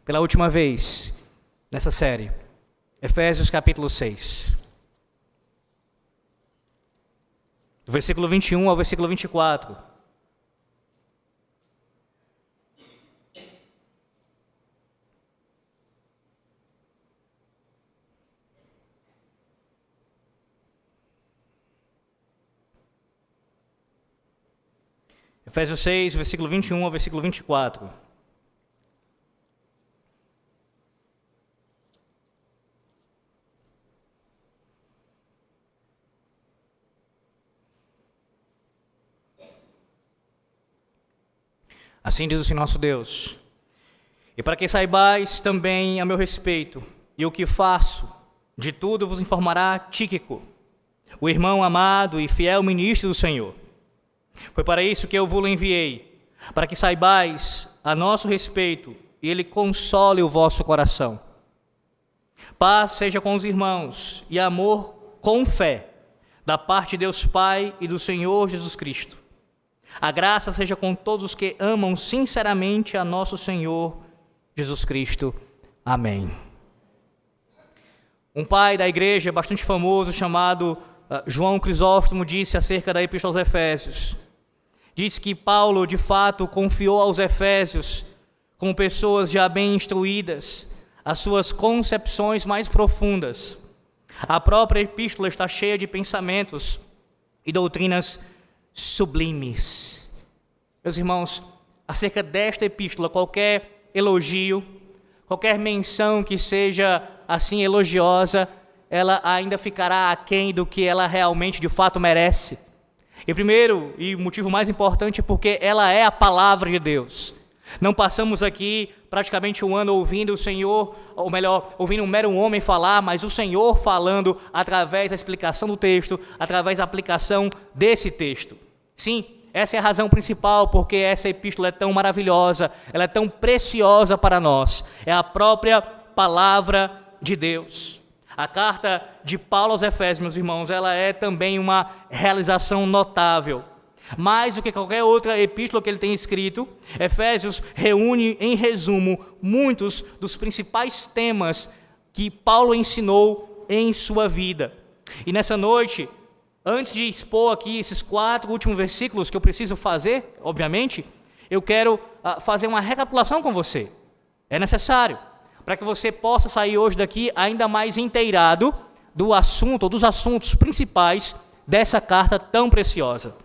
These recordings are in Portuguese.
pela última vez nessa série. Efésios capítulo 6. Do versículo 21 ao versículo 24. Efésios 6, versículo 21 ao versículo 24. Assim diz o Senhor nosso Deus: e para que saibais também a meu respeito, e o que faço, de tudo vos informará Tíquico, o irmão amado e fiel ministro do Senhor. Foi para isso que eu vos enviei, para que saibais a nosso respeito, e ele console o vosso coração. Paz seja com os irmãos, e amor com fé, da parte de Deus Pai e do Senhor Jesus Cristo. A graça seja com todos os que amam sinceramente a nosso Senhor Jesus Cristo. Amém. Um pai da igreja bastante famoso, chamado João Crisóstomo, disse acerca da Epístola aos Efésios. Diz que Paulo, de fato, confiou aos Efésios, como pessoas já bem instruídas, as suas concepções mais profundas. A própria epístola está cheia de pensamentos e doutrinas sublimes. Meus irmãos, acerca desta epístola, qualquer elogio, qualquer menção que seja assim elogiosa, ela ainda ficará aquém do que ela realmente de fato merece. E primeiro, e o motivo mais importante, é porque ela é a palavra de Deus. Não passamos aqui praticamente um ano ouvindo o Senhor, ou melhor, ouvindo um mero homem falar, mas o Senhor falando através da explicação do texto, através da aplicação desse texto. Sim, essa é a razão principal porque essa epístola é tão maravilhosa, ela é tão preciosa para nós. É a própria palavra de Deus. A carta de Paulo aos Efésios, meus irmãos, ela é também uma realização notável. Mais do que qualquer outra epístola que ele tem escrito, Efésios reúne, em resumo, muitos dos principais temas que Paulo ensinou em sua vida. E nessa noite, antes de expor aqui esses 4 últimos versículos que eu preciso fazer, obviamente, eu quero fazer uma recapitulação com você. É necessário, para que você possa sair hoje daqui ainda mais inteirado do assunto, ou dos assuntos principais dessa carta tão preciosa.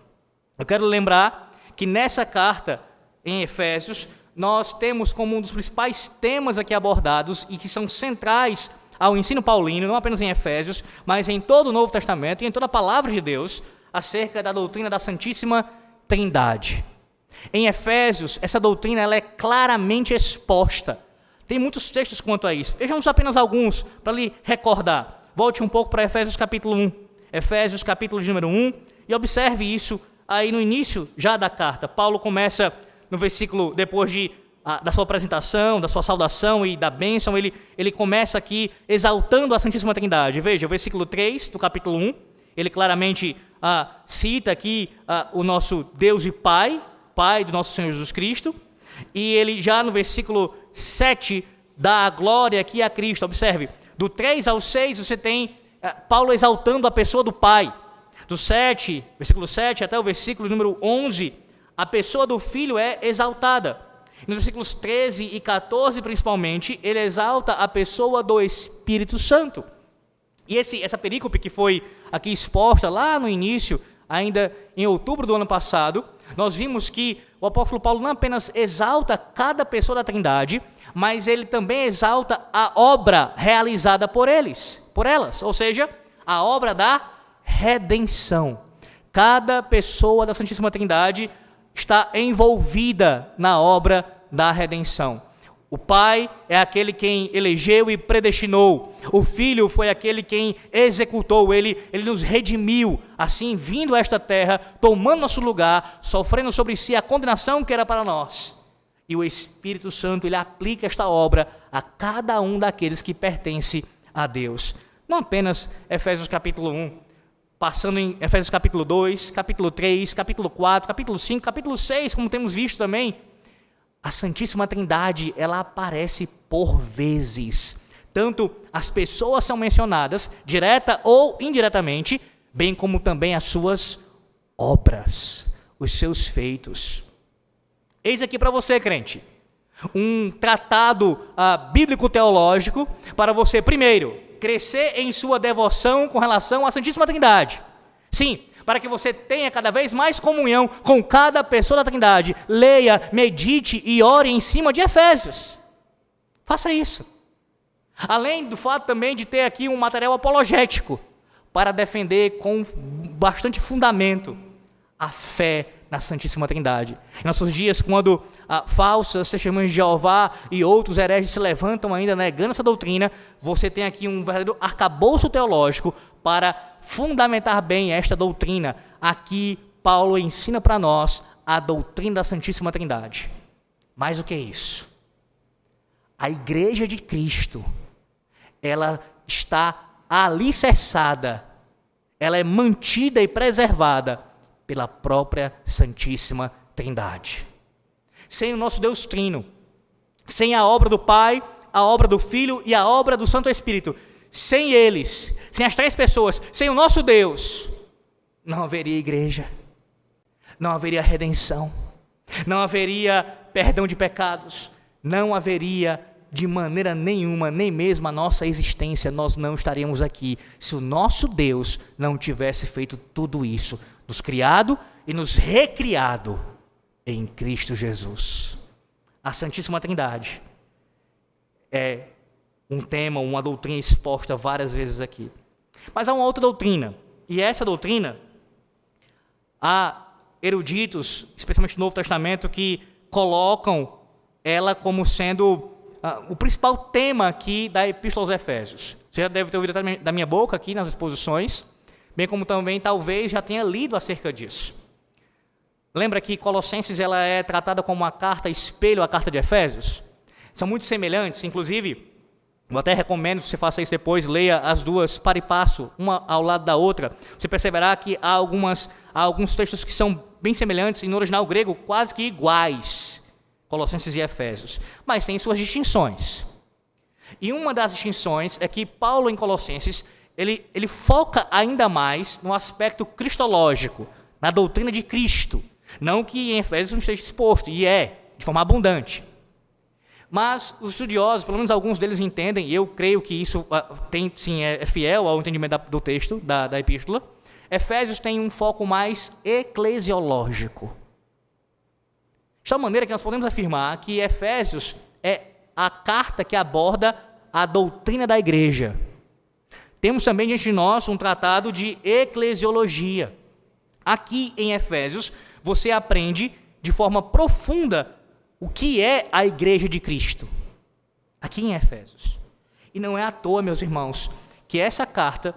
Eu quero lembrar que nessa carta, em Efésios, nós temos como um dos principais temas aqui abordados e que são centrais ao ensino paulino, não apenas em Efésios, mas em todo o Novo Testamento e em toda a palavra de Deus, acerca da doutrina da Santíssima Trindade. Em Efésios, essa doutrina ela é claramente exposta. Tem muitos textos quanto a isso. Vejamos apenas alguns para lhe recordar. Volte um pouco para Efésios capítulo 1. Efésios capítulo de número 1. E observe isso aí no início já da carta. Paulo começa no versículo, depois da sua apresentação, da sua saudação e da bênção, ele começa aqui exaltando a Santíssima Trindade. Veja, o versículo 3 do capítulo 1, ele claramente cita aqui o nosso Deus e Pai do nosso Senhor Jesus Cristo. E ele já no versículo 7 dá a glória aqui a Cristo. Observe, do 3 ao 6 você tem Paulo exaltando a pessoa do Pai. Do 7, versículo 7 até o versículo número 11, a pessoa do Filho é exaltada. Nos versículos 13 e 14 principalmente, ele exalta a pessoa do Espírito Santo. E essa perícope que foi aqui exposta lá no início, ainda em outubro do ano passado, nós vimos que o apóstolo Paulo não apenas exalta cada pessoa da Trindade, mas ele também exalta a obra realizada por elas, ou seja, a obra da redenção. Cada pessoa da Santíssima Trindade está envolvida na obra da redenção. O Pai é aquele quem elegeu e predestinou. O Filho foi aquele quem executou. Ele nos redimiu, assim, vindo a esta terra, tomando nosso lugar, sofrendo sobre si a condenação que era para nós. E o Espírito Santo, ele aplica esta obra a cada um daqueles que pertence a Deus. Não apenas Efésios capítulo 1, passando em Efésios capítulo 2, capítulo 3, capítulo 4, capítulo 5, capítulo 6, como temos visto também. a Santíssima Trindade, ela aparece por vezes. Tanto as pessoas são mencionadas, direta ou indiretamente, bem como também as suas obras, os seus feitos. Eis aqui para você, crente, um tratado bíblico-teológico para você, primeiro, crescer em sua devoção com relação à Santíssima Trindade. Sim, para que você tenha cada vez mais comunhão com cada pessoa da Trindade. Leia, medite e ore em cima de Efésios. Faça isso. Além do fato também de ter aqui um material apologético para defender com bastante fundamento a fé na Santíssima Trindade. Em nossos dias, quando falsas testemunhas de Jeová e outros hereges se levantam ainda negando essa doutrina, você tem aqui um verdadeiro arcabouço teológico para fundamentar bem esta doutrina. Aqui, Paulo ensina para nós a doutrina da Santíssima Trindade. Mais do que isso, a Igreja de Cristo, ela está alicerçada, ela é mantida e preservada pela própria Santíssima Trindade. Sem o nosso Deus Trino, sem a obra do Pai, a obra do Filho e a obra do Santo Espírito, sem eles, sem as três pessoas, sem o nosso Deus, não haveria igreja, não haveria redenção, não haveria perdão de pecados, não haveria de maneira nenhuma, nem mesmo a nossa existência. Nós não estaríamos aqui se o nosso Deus não tivesse feito tudo isso, nos criado e nos recriado em Cristo Jesus. A Santíssima Trindade é um tema, uma doutrina exposta várias vezes aqui. Mas há uma outra doutrina, e essa doutrina, há eruditos, especialmente no Novo Testamento, que colocam ela como sendo o principal tema aqui da Epístola aos Efésios. Você já deve ter ouvido da minha boca aqui nas exposições, bem como também talvez já tenha lido acerca disso. Lembra que Colossenses ela é tratada como uma carta espelho à carta de Efésios? São muito semelhantes, inclusive, eu até recomendo que você faça isso depois, leia as duas para e passo, uma ao lado da outra. Você perceberá que há alguns textos que são bem semelhantes, e no original grego quase que iguais, Colossenses e Efésios, mas tem suas distinções. E uma das distinções é que Paulo, em Colossenses, ele foca ainda mais no aspecto cristológico, na doutrina de Cristo. Não que em Efésios não esteja exposto, e de forma abundante. Mas os estudiosos, pelo menos alguns deles entendem, e eu creio que isso é fiel ao entendimento do texto, da epístola, Efésios tem um foco mais eclesiológico. De tal maneira que nós podemos afirmar que Efésios é a carta que aborda a doutrina da igreja. Temos também diante de nós um tratado de eclesiologia. Aqui em Efésios, você aprende de forma profunda o que é a igreja de Cristo. Aqui em Efésios. E não é à toa, meus irmãos, que essa carta,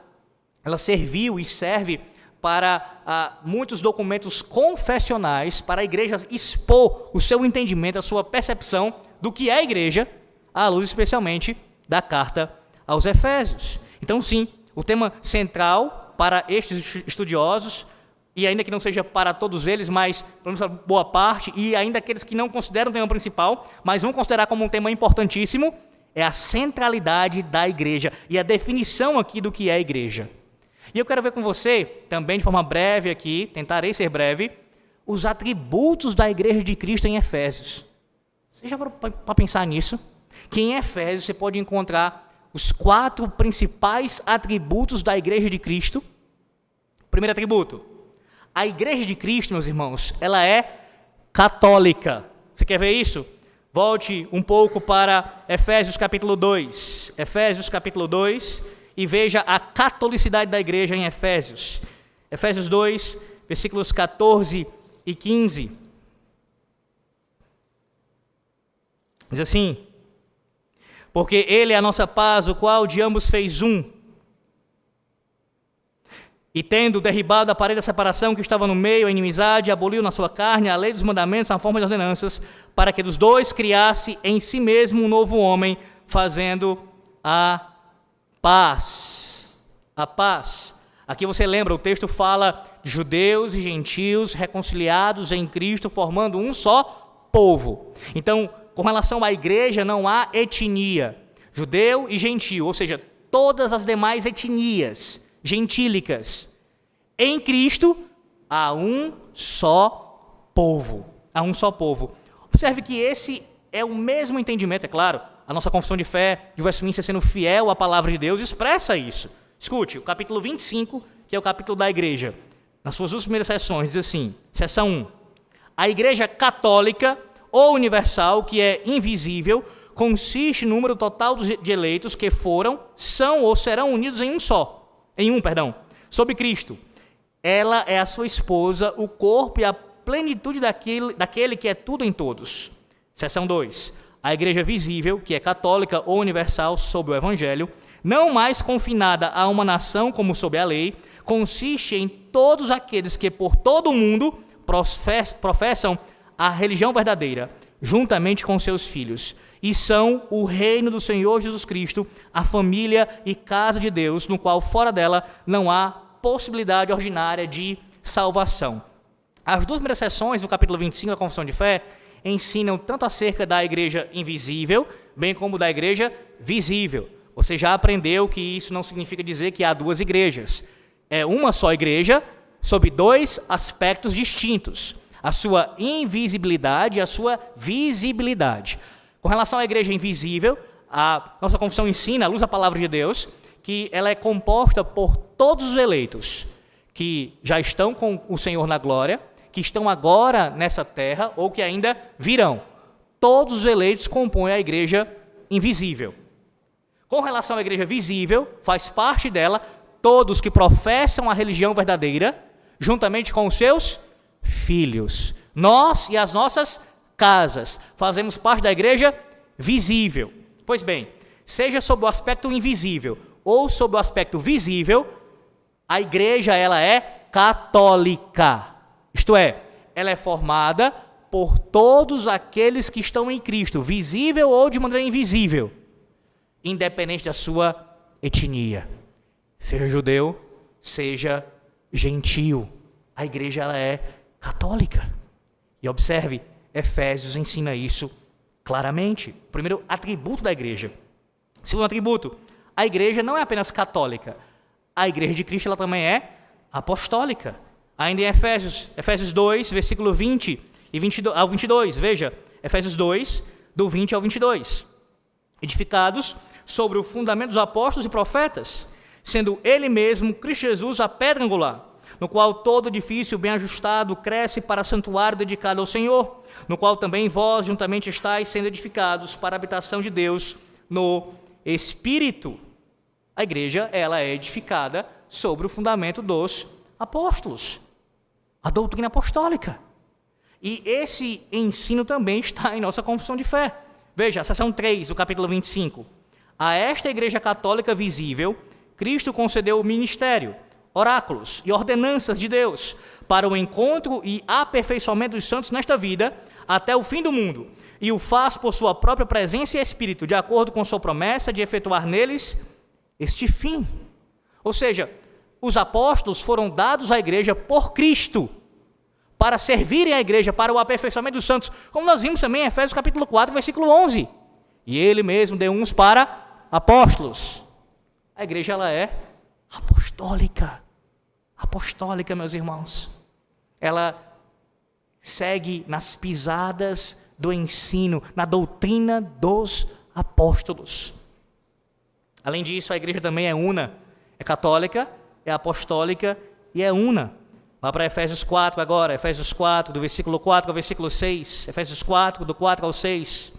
ela serviu e serve para muitos documentos confessionais, para a igreja expor o seu entendimento, a sua percepção do que é a igreja, à luz especialmente da carta aos Efésios. Então, sim, o tema central para estes estudiosos, e ainda que não seja para todos eles, mas pelo menos boa parte, e ainda aqueles que não consideram o tema principal, mas vão considerar como um tema importantíssimo, é a centralidade da igreja e a definição aqui do que é a igreja. E eu quero ver com você, também de forma breve aqui, tentarei ser breve, os atributos da igreja de Cristo em Efésios. Você já parou para pensar nisso? Que em Efésios você pode encontrar os 4 principais atributos da igreja de Cristo. Primeiro atributo: a igreja de Cristo, meus irmãos, ela é católica. Você quer ver isso? Volte um pouco para Efésios capítulo 2. Efésios capítulo 2, e veja a catolicidade da igreja em Efésios. Efésios 2, versículos 14 e 15. Diz assim: porque ele é a nossa paz, o qual de ambos fez um, e tendo derribado a parede da separação que estava no meio, a inimizade, aboliu na sua carne a lei dos mandamentos, a forma de ordenanças, para que dos dois criasse em si mesmo um novo homem, fazendo a paz. A paz. Aqui você lembra, o texto fala de judeus e gentios reconciliados em Cristo, formando um só povo. Então, com relação à igreja, não há etnia, judeu e gentio, ou seja, todas as demais etnias gentílicas. Em Cristo, há um só povo. Há um só povo. Observe que esse é o mesmo entendimento, é claro. A nossa confissão de fé de Westminster, sendo fiel à palavra de Deus, expressa isso. Escute, o capítulo 25, que é o capítulo da igreja, nas suas duas primeiras seções, diz assim, seção 1. A igreja católica ou universal, que é invisível, consiste no número total de eleitos que foram, são ou serão unidos em um, sob Cristo. Ela é a sua esposa, o corpo e a plenitude daquele que é tudo em todos. Seção 2. A igreja visível, que é católica ou universal sob o Evangelho, não mais confinada a uma nação como sob a lei, consiste em todos aqueles que por todo o mundo professam a religião verdadeira, juntamente com seus filhos, e são o reino do Senhor Jesus Cristo, a família e casa de Deus, no qual fora dela não há possibilidade ordinária de salvação. As duas primeiras seções do capítulo 25 da Confissão de Fé ensinam tanto acerca da igreja invisível, bem como da igreja visível. Você já aprendeu que isso não significa dizer que há duas igrejas. É uma só igreja, sob dois aspectos distintos: a sua invisibilidade e a sua visibilidade. Com relação à igreja invisível, a nossa confissão ensina, à luz da palavra de Deus, que ela é composta por todos os eleitos que já estão com o Senhor na glória, que estão agora nessa terra ou que ainda virão. Todos os eleitos compõem a igreja invisível. Com relação à igreja visível, faz parte dela todos que professam a religião verdadeira, juntamente com os seus filhos. Nós e as nossas casas fazemos parte da igreja visível. Pois bem, seja sob o aspecto invisível ou sob o aspecto visível, a igreja ela é católica. Isto é, ela é formada por todos aqueles que estão em Cristo, visível ou de maneira invisível, independente da sua etnia, seja judeu, seja gentio. A igreja ela é católica. E observe, Efésios ensina isso claramente. Primeiro atributo da igreja. Segundo atributo, a igreja não é apenas católica. A igreja de Cristo ela também é apostólica. Ainda em Efésios 2, versículo 20 ao 22, veja, Efésios 2, do 20 ao 22. Edificados sobre o fundamento dos apóstolos e profetas, sendo ele mesmo, Cristo Jesus, a pedra angular, no qual todo edifício bem ajustado cresce para santuário dedicado ao Senhor, no qual também vós juntamente estáis sendo edificados para a habitação de Deus no Espírito. A igreja, ela é edificada sobre o fundamento dos apóstolos, a doutrina apostólica. E esse ensino também está em nossa confissão de fé. Veja, a seção 3 do capítulo 25. A esta igreja católica visível, Cristo concedeu o ministério, oráculos e ordenanças de Deus para o encontro e aperfeiçoamento dos santos nesta vida até o fim do mundo, e o faz por sua própria presença e espírito, de acordo com sua promessa de efetuar neles este fim. Ou seja, os apóstolos foram dados à igreja por Cristo, para servirem a igreja, para o aperfeiçoamento dos santos, como nós vimos também em Efésios capítulo 4, versículo 11. E ele mesmo deu uns para apóstolos. A igreja, ela é apostólica. Apostólica, meus irmãos. Ela segue nas pisadas do ensino, na doutrina dos apóstolos. Além disso, a igreja também é una. É católica, é apostólica e é una. Vá para Efésios 4 agora, Efésios 4, do versículo 4 ao versículo 6. Efésios 4, do 4 ao 6.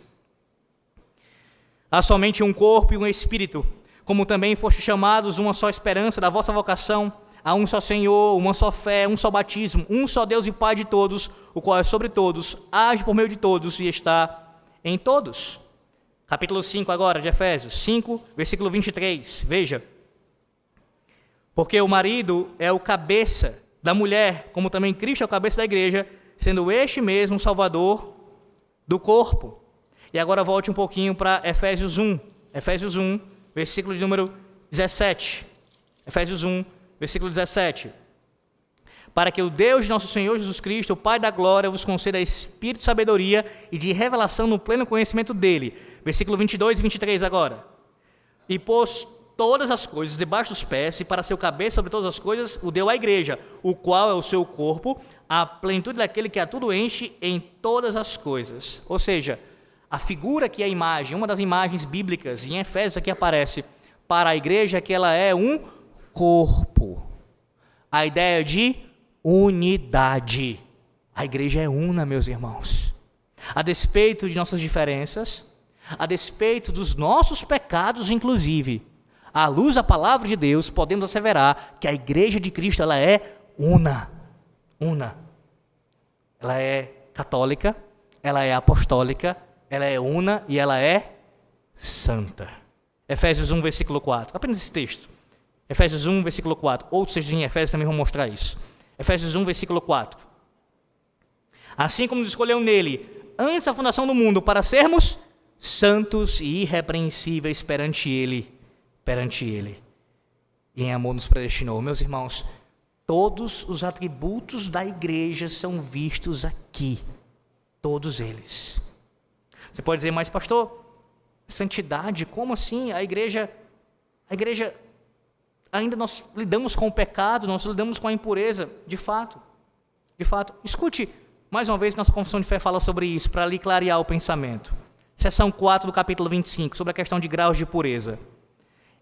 Há somente um corpo e um espírito, como também foste chamados uma só esperança da vossa vocação. Há um só Senhor, uma só fé, um só batismo, um só Deus e Pai de todos, o qual é sobre todos, age por meio de todos e está em todos. Capítulo 5 agora, de Efésios 5, versículo 23. Veja. Porque o marido é o cabeça da mulher, como também Cristo é o cabeça da igreja, sendo este mesmo o Salvador do corpo. E agora volte um pouquinho para Efésios 1, versículo de número 17. Efésios 1, versículo 17. para que o Deus de nosso Senhor Jesus Cristo, o Pai da glória, vos conceda espírito de sabedoria e de revelação no pleno conhecimento dele. Versículo 22 e 23 agora. E pôs todas as coisas debaixo dos pés, e para ser o cabeça sobre todas as coisas, o deu à igreja, o qual é o seu corpo, a plenitude daquele que a tudo enche em todas as coisas. Ou seja, a figura que é a imagem, uma das imagens bíblicas, e em Efésios aqui aparece, para a igreja, que ela é um corpo. A ideia de unidade. A igreja é una, meus irmãos. A despeito de nossas diferenças, a despeito dos nossos pecados, inclusive, à luz da palavra de Deus, podemos asseverar que a igreja de Cristo ela é una. Una. Ela é católica, ela é apostólica, ela é una e ela é santa. Efésios 1, versículo 4. Apenas esse texto. Efésios 1, versículo 4. Outros textos em Efésios também vão mostrar isso. Efésios 1, versículo 4. Assim como nos escolheu nele, antes da fundação do mundo, para sermos santos e irrepreensíveis perante ele. E em amor nos predestinou. Meus irmãos, todos os atributos da igreja são vistos aqui. Todos eles. Você pode dizer, mas pastor, santidade, como assim? A igreja, ainda nós lidamos com o pecado, nós lidamos com a impureza, de fato. Escute, mais uma vez, nossa confissão de fé fala sobre isso, para lhe clarear o pensamento. Seção 4 do capítulo 25, sobre a questão de graus de pureza.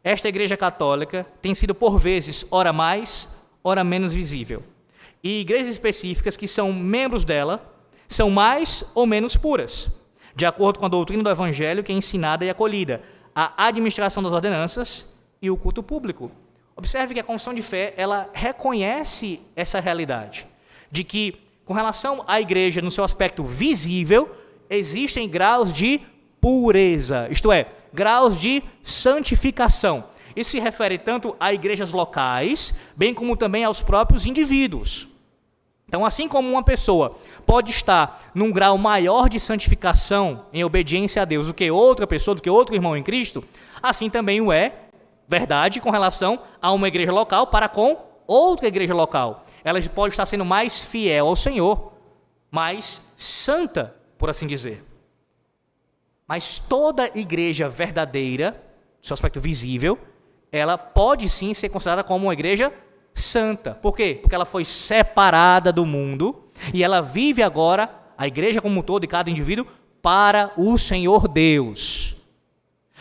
Esta igreja católica tem sido por vezes, ora mais, ora menos visível. E igrejas específicas que são membros dela, são mais ou menos puras, de acordo com a doutrina do Evangelho que é ensinada e acolhida, a administração das ordenanças e o culto público. Observe que a confissão de fé, ela reconhece essa realidade, de que, com relação à igreja, no seu aspecto visível, existem graus de pureza, isto é, graus de santificação. Isso se refere tanto a igrejas locais, bem como também aos próprios indivíduos. Então, assim como uma pessoa pode estar num grau maior de santificação, em obediência a Deus, do que outra pessoa, do que outro irmão em Cristo, assim também o é, verdade, com relação a uma igreja local para com outra igreja local. Ela pode estar sendo mais fiel ao Senhor, mais santa, por assim dizer. Mas toda igreja verdadeira, no seu aspecto visível, ela pode sim ser considerada como uma igreja santa. Por quê? Porque ela foi separada do mundo e ela vive agora, a igreja como um todo e cada indivíduo, para o Senhor Deus.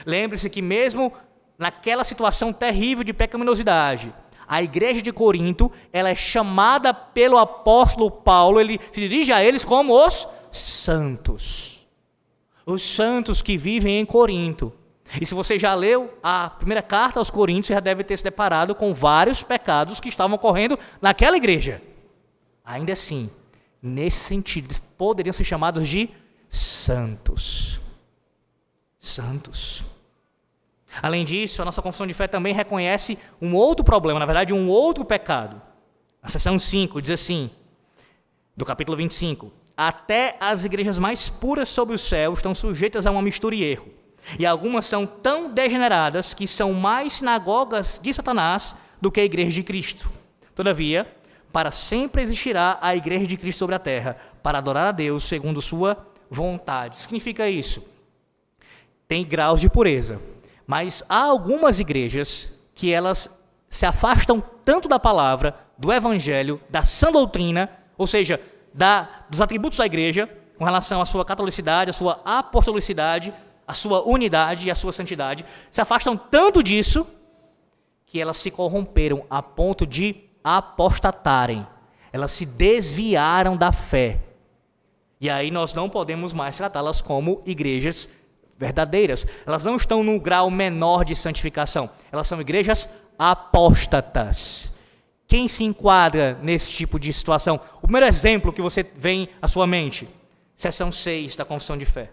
Lembre-se que mesmo naquela situação terrível de pecaminosidade, a igreja de Corinto, ela é chamada pelo apóstolo Paulo, ele se dirige a eles como os santos. Os santos que vivem em Corinto. E se você já leu a primeira carta aos Coríntios, você já deve ter se deparado com vários pecados que estavam ocorrendo naquela igreja. Ainda assim, nesse sentido, eles poderiam ser chamados de santos. Santos. Além disso, a nossa confissão de fé também reconhece um outro problema, na verdade, um outro pecado. A seção 5 diz assim, do capítulo 25, até as igrejas mais puras sob o céu estão sujeitas a uma mistura e erro. E algumas são tão degeneradas que são mais sinagogas de Satanás do que a igreja de Cristo. Todavia, para sempre existirá a igreja de Cristo sobre a terra, para adorar a Deus segundo sua vontade. O que significa isso? Tem graus de pureza, mas há algumas igrejas que elas se afastam tanto da palavra, do evangelho, da sã doutrina, ou seja, dos atributos da igreja, com relação à sua catolicidade, à sua apostolicidade, a sua unidade e a sua santidade, se afastam tanto disso que elas se corromperam a ponto de apostatarem. Elas se desviaram da fé. E aí nós não podemos mais tratá-las como igrejas verdadeiras. Elas não estão no grau menor de santificação. Elas são igrejas apóstatas. Quem se enquadra nesse tipo de situação? O primeiro exemplo que você vem à sua mente, seção 6 da Confissão de Fé.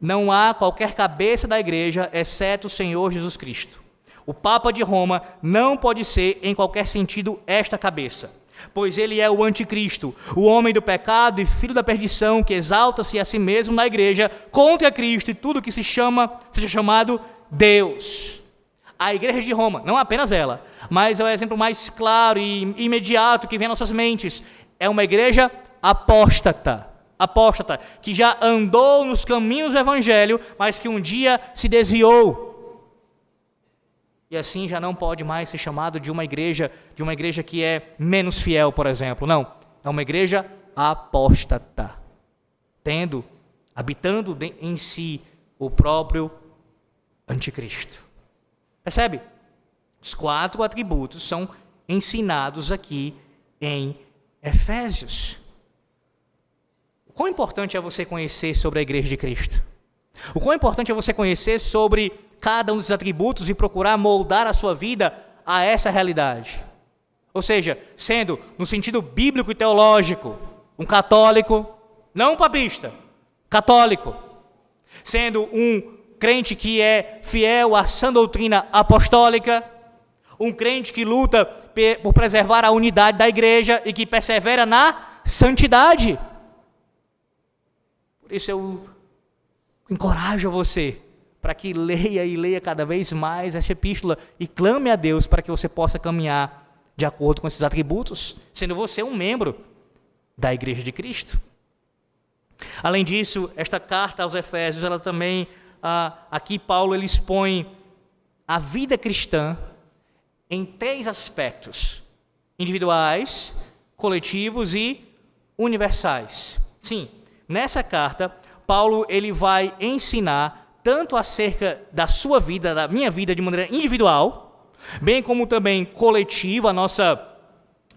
Não há qualquer cabeça da igreja, exceto o Senhor Jesus Cristo. O Papa de Roma não pode ser, em qualquer sentido, esta cabeça, pois ele é o anticristo, o homem do pecado e filho da perdição, que exalta-se a si mesmo na igreja, contra Cristo e tudo que seja chamado Deus. A igreja de Roma, não apenas ela, mas é o exemplo mais claro e imediato que vem às nossas mentes. É uma igreja apóstata, que já andou nos caminhos do Evangelho, mas que um dia se desviou. E assim já não pode mais ser chamado de uma igreja que é menos fiel, por exemplo. Não, é uma igreja apóstata, habitando em si o próprio anticristo. Percebe? Os 4 atributos são ensinados aqui em Efésios. O quão importante é você conhecer sobre a igreja de Cristo? O quão importante é você conhecer sobre cada um dos atributos e procurar moldar a sua vida a essa realidade? Ou seja, sendo, no sentido bíblico e teológico, um católico, não um papista, católico. Sendo um crente que é fiel à sã doutrina apostólica, um crente que luta por preservar a unidade da igreja e que persevera na santidade. Por isso eu encorajo você para que leia cada vez mais esta epístola e clame a Deus para que você possa caminhar de acordo com esses atributos, sendo você um membro da igreja de Cristo. Além disso, esta carta aos Efésios, ela também, aqui Paulo ele expõe a vida cristã em 3 aspectos: individuais, coletivos e universais. Sim, nessa carta, Paulo ele vai ensinar tanto acerca da sua vida, da minha vida de maneira individual, bem como também coletiva, a nossa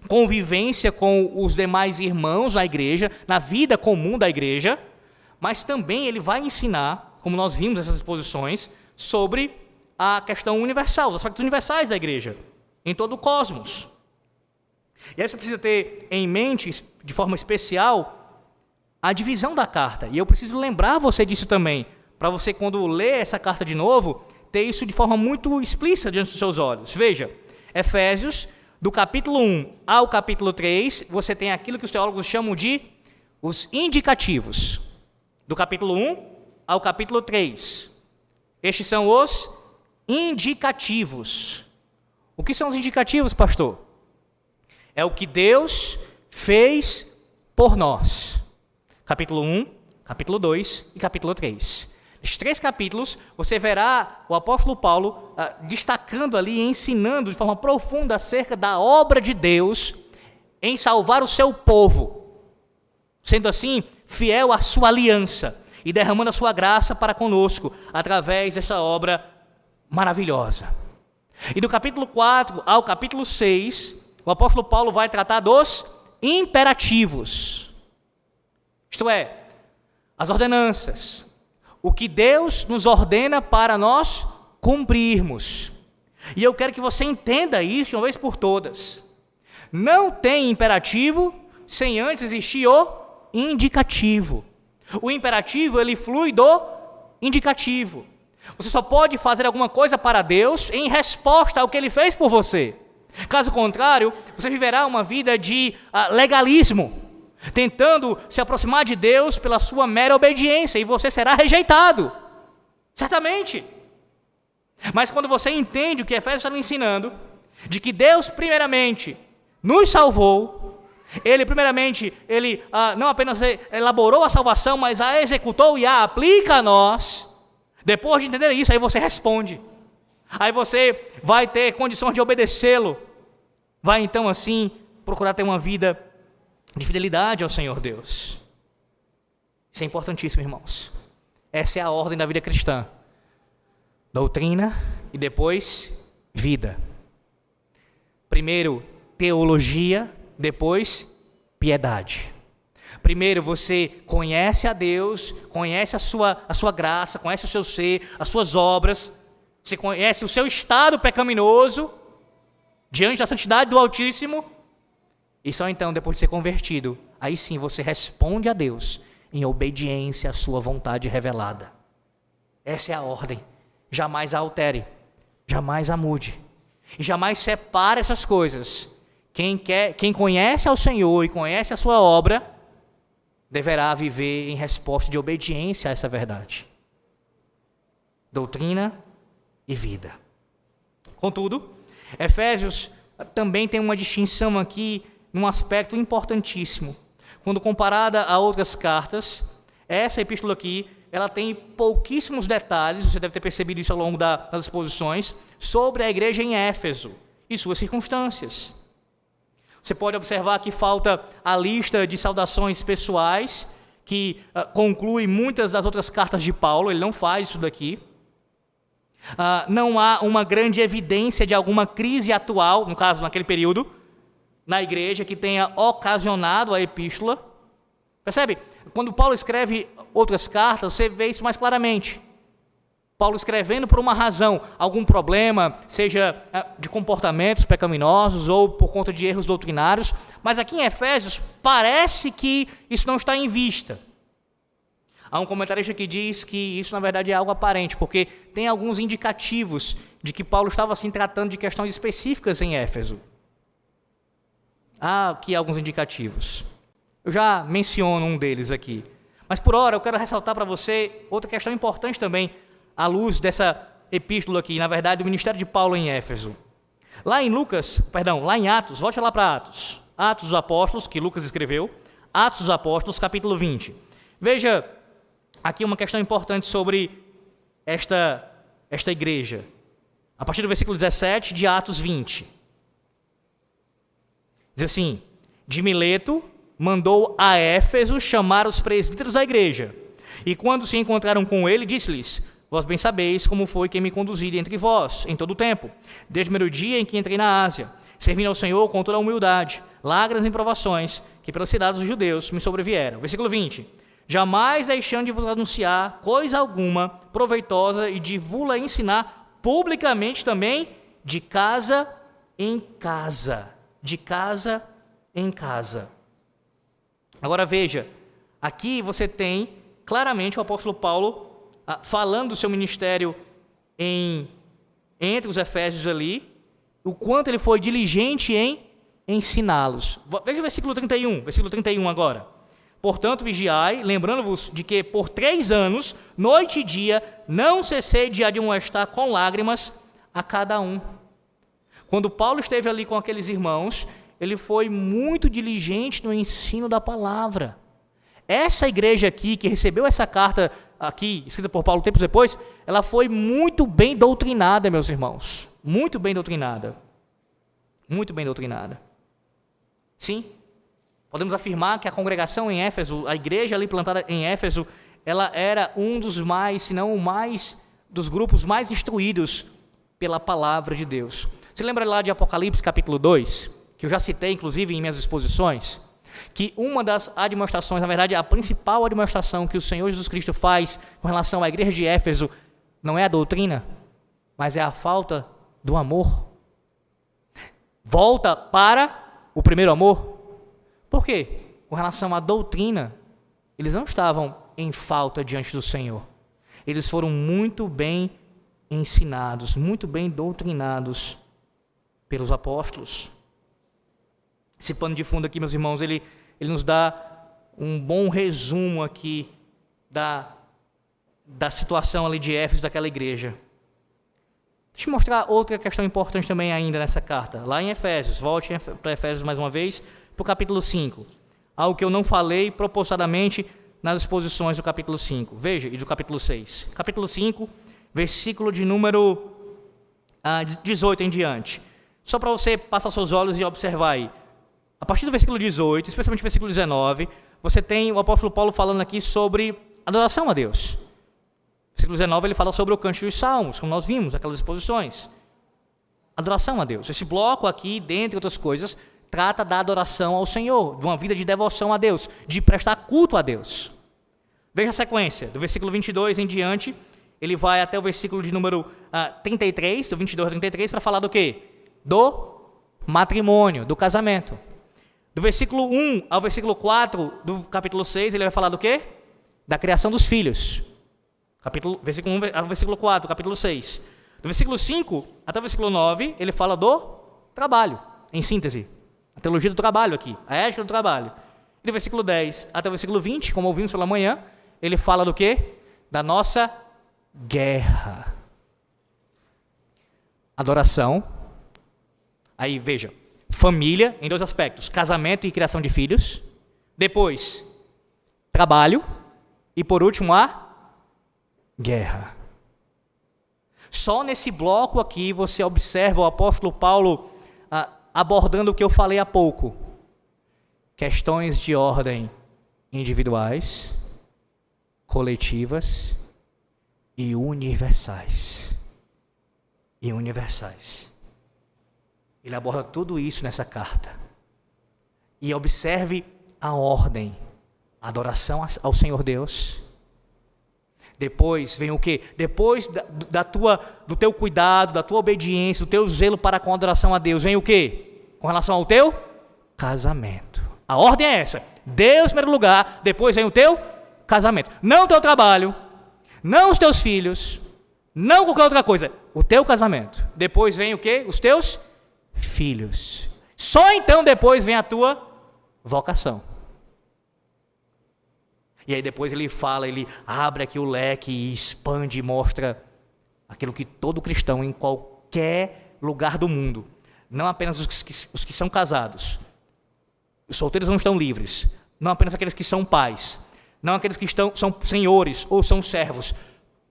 convivência com os demais irmãos na igreja, na vida comum da igreja, mas também ele vai ensinar, como nós vimos nessas exposições, sobre a questão universal, os aspectos universais da igreja, em todo o cosmos. E aí você precisa ter em mente, de forma especial, a divisão da carta. E eu preciso lembrar você disso também, para você, quando ler essa carta de novo, ter isso de forma muito explícita diante dos seus olhos. Veja, Efésios, do capítulo 1 ao capítulo 3, você tem aquilo que os teólogos chamam de os indicativos. Do capítulo 1 ao capítulo 3. Estes são os indicativos. O que são os indicativos, pastor? É o que Deus fez por nós. Capítulo 1, capítulo 2 e capítulo 3. Nesses 3 capítulos, você verá o apóstolo Paulo destacando ali, ensinando de forma profunda acerca da obra de Deus em salvar o seu povo, sendo assim fiel à sua aliança e derramando a sua graça para conosco, através dessa obra maravilhosa. E do capítulo 4 ao capítulo 6, o apóstolo Paulo vai tratar dos imperativos, isto é, as ordenanças, o que Deus nos ordena para nós cumprirmos. E eu quero que você entenda isso de uma vez por todas. Não tem imperativo sem antes existir o indicativo. O imperativo, ele flui do indicativo. Você só pode fazer alguma coisa para Deus em resposta ao que Ele fez por você. Caso contrário, você viverá uma vida de legalismo, tentando se aproximar de Deus pela sua mera obediência, e você será rejeitado, certamente. Mas quando você entende o que Efésios está nos ensinando, de que Deus primeiramente nos salvou, Ele primeiramente, Ele não apenas elaborou a salvação, mas a executou e a aplica a nós. Depois de entender isso, aí você responde, aí você vai ter condições de obedecê-lo, vai então assim procurar ter uma vida de fidelidade ao Senhor Deus. Isso é importantíssimo, irmãos. Essa é a ordem da vida cristã: doutrina e depois vida. Primeiro teologia, depois piedade. Primeiro você conhece a Deus, conhece a sua graça, conhece o seu ser, as suas obras, você conhece o seu estado pecaminoso diante da santidade do Altíssimo, e só então, depois de ser convertido, aí sim você responde a Deus em obediência à sua vontade revelada. Essa é a ordem. Jamais a altere, jamais a mude, e jamais separe essas coisas. Quem conhece ao Senhor e conhece a sua obra, deverá viver em resposta de obediência a essa verdade. Doutrina e vida. Contudo, Efésios também tem uma distinção aqui num aspecto importantíssimo. Quando comparada a outras cartas, essa epístola aqui, ela tem pouquíssimos detalhes, você deve ter percebido isso ao longo das exposições, sobre a igreja em Éfeso e suas circunstâncias. Você pode observar que falta a lista de saudações pessoais, que conclui muitas das outras cartas de Paulo, ele não faz isso daqui. Não há uma grande evidência de alguma crise atual, no caso, naquele período, na igreja, que tenha ocasionado a epístola. Percebe? Quando Paulo escreve outras cartas, você vê isso mais claramente. Paulo escrevendo por uma razão, algum problema, seja de comportamentos pecaminosos ou por conta de erros doutrinários, mas aqui em Efésios parece que isso não está em vista. Há um comentarista que diz que isso na verdade é algo aparente, porque tem alguns indicativos de que Paulo estava assim tratando de questões específicas em Éfeso. Há aqui alguns indicativos. Eu já menciono um deles aqui. Mas por hora eu quero ressaltar para você outra questão importante também, à luz dessa epístola aqui, na verdade, do ministério de Paulo em Éfeso. Lá em Atos, volte lá para Atos. Atos dos Apóstolos, que Lucas escreveu. Atos dos Apóstolos, capítulo 20. Veja aqui uma questão importante sobre esta igreja. A partir do versículo 17 de Atos 20. Diz assim: de Mileto mandou a Éfeso chamar os presbíteros da igreja. E quando se encontraram com ele, disse-lhes: vós bem sabeis como foi que me conduzi entre vós, em todo o tempo, desde o primeiro dia em que entrei na Ásia, servindo ao Senhor com toda a humildade, lágrimas e provações, que pelas cidades dos judeus me sobrevieram. Versículo 20. Jamais deixando de vos anunciar coisa alguma proveitosa e de vos ensinar publicamente também, de casa em casa. De casa em casa. Agora veja, aqui você tem claramente o apóstolo Paulo falando do seu ministério entre os efésios ali, o quanto ele foi diligente em ensiná-los. Veja o versículo 31 agora. Portanto, vigiai, lembrando-vos de que por 3 anos, noite e dia, não cessei de admoestar com lágrimas a cada um. Quando Paulo esteve ali com aqueles irmãos, ele foi muito diligente no ensino da palavra. Essa igreja aqui, que recebeu essa carta aqui, escrita por Paulo tempos depois, ela foi muito bem doutrinada, meus irmãos. Muito bem doutrinada. Muito bem doutrinada. Sim, podemos afirmar que a congregação em Éfeso, a igreja ali plantada em Éfeso, ela era um dos mais, se não o mais, dos grupos mais instruídos pela palavra de Deus. Você lembra lá de Apocalipse capítulo 2, que eu já citei inclusive em minhas exposições? Que uma das admoestações, na verdade a principal admoestação que o Senhor Jesus Cristo faz com relação à igreja de Éfeso, não é a doutrina, mas é a falta do amor. Volta para o primeiro amor. Por quê? Com relação à doutrina, eles não estavam em falta diante do Senhor. Eles foram muito bem ensinados, muito bem doutrinados pelos apóstolos. Esse pano de fundo aqui, meus irmãos, ele nos dá um bom resumo aqui da situação ali de Éfeso, daquela igreja. Deixa eu mostrar outra questão importante também ainda nessa carta. Lá em Efésios, volte para Efésios mais uma vez, para o capítulo 5. Algo que eu não falei propositadamente nas exposições do capítulo 5. Veja, e do capítulo 6. Capítulo 5, versículo de número 18 em diante. Só para você passar seus olhos e observar aí. A partir do versículo 18, especialmente o versículo 19, você tem o apóstolo Paulo falando aqui sobre adoração a Deus. Versículo 19, ele fala sobre o cântico dos salmos, como nós vimos, aquelas exposições. Adoração a Deus. Esse bloco aqui, dentre outras coisas, trata da adoração ao Senhor, de uma vida de devoção a Deus, de prestar culto a Deus. Veja a sequência, do versículo 22 em diante, ele vai até o versículo de número 33, do 22 ao 33, para falar do quê? Do matrimônio, do casamento. Do versículo 1 ao versículo 4 do capítulo 6, ele vai falar do quê? Da criação dos filhos. Versículo 1 ao versículo 4, capítulo 6. Do versículo 5 até o versículo 9, ele fala do trabalho, em síntese. A teologia do trabalho aqui, a ética do trabalho. E do versículo 10 até o versículo 20, como ouvimos pela manhã, ele fala do quê? Da nossa guerra. Adoração, Aí, veja, família em 2 aspectos, casamento e criação de filhos. Depois, trabalho. E por último, a guerra. Só nesse bloco aqui você observa o apóstolo Paulo abordando o que eu falei há pouco. Questões de ordem individuais, coletivas e universais. Ele aborda tudo isso nessa carta. E observe a ordem. Adoração ao Senhor Deus. Depois vem o quê? Depois do teu cuidado, da tua obediência, do teu zelo para com a adoração a Deus, vem o quê? Com relação ao teu casamento. A ordem é essa. Deus em primeiro lugar, depois vem o teu casamento. Não o teu trabalho, não os teus filhos, não qualquer outra coisa. O teu casamento. Depois vem o quê? Os teus filhos. Só então depois vem a tua vocação. E aí depois ele fala, ele abre aqui o leque e expande e mostra aquilo que todo cristão em qualquer lugar do mundo, não apenas os que são casados, os solteiros não estão livres, não apenas aqueles que são pais, não aqueles que são senhores ou são servos,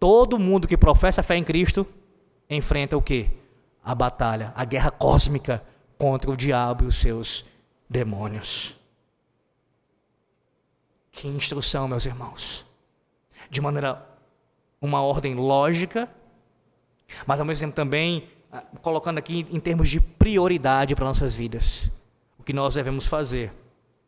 todo mundo que professa a fé em Cristo enfrenta o quê? A batalha, a guerra cósmica contra o diabo e os seus demônios. Que instrução, meus irmãos. De maneira, uma ordem lógica, mas ao mesmo tempo também colocando aqui em termos de prioridade para nossas vidas. O que nós devemos fazer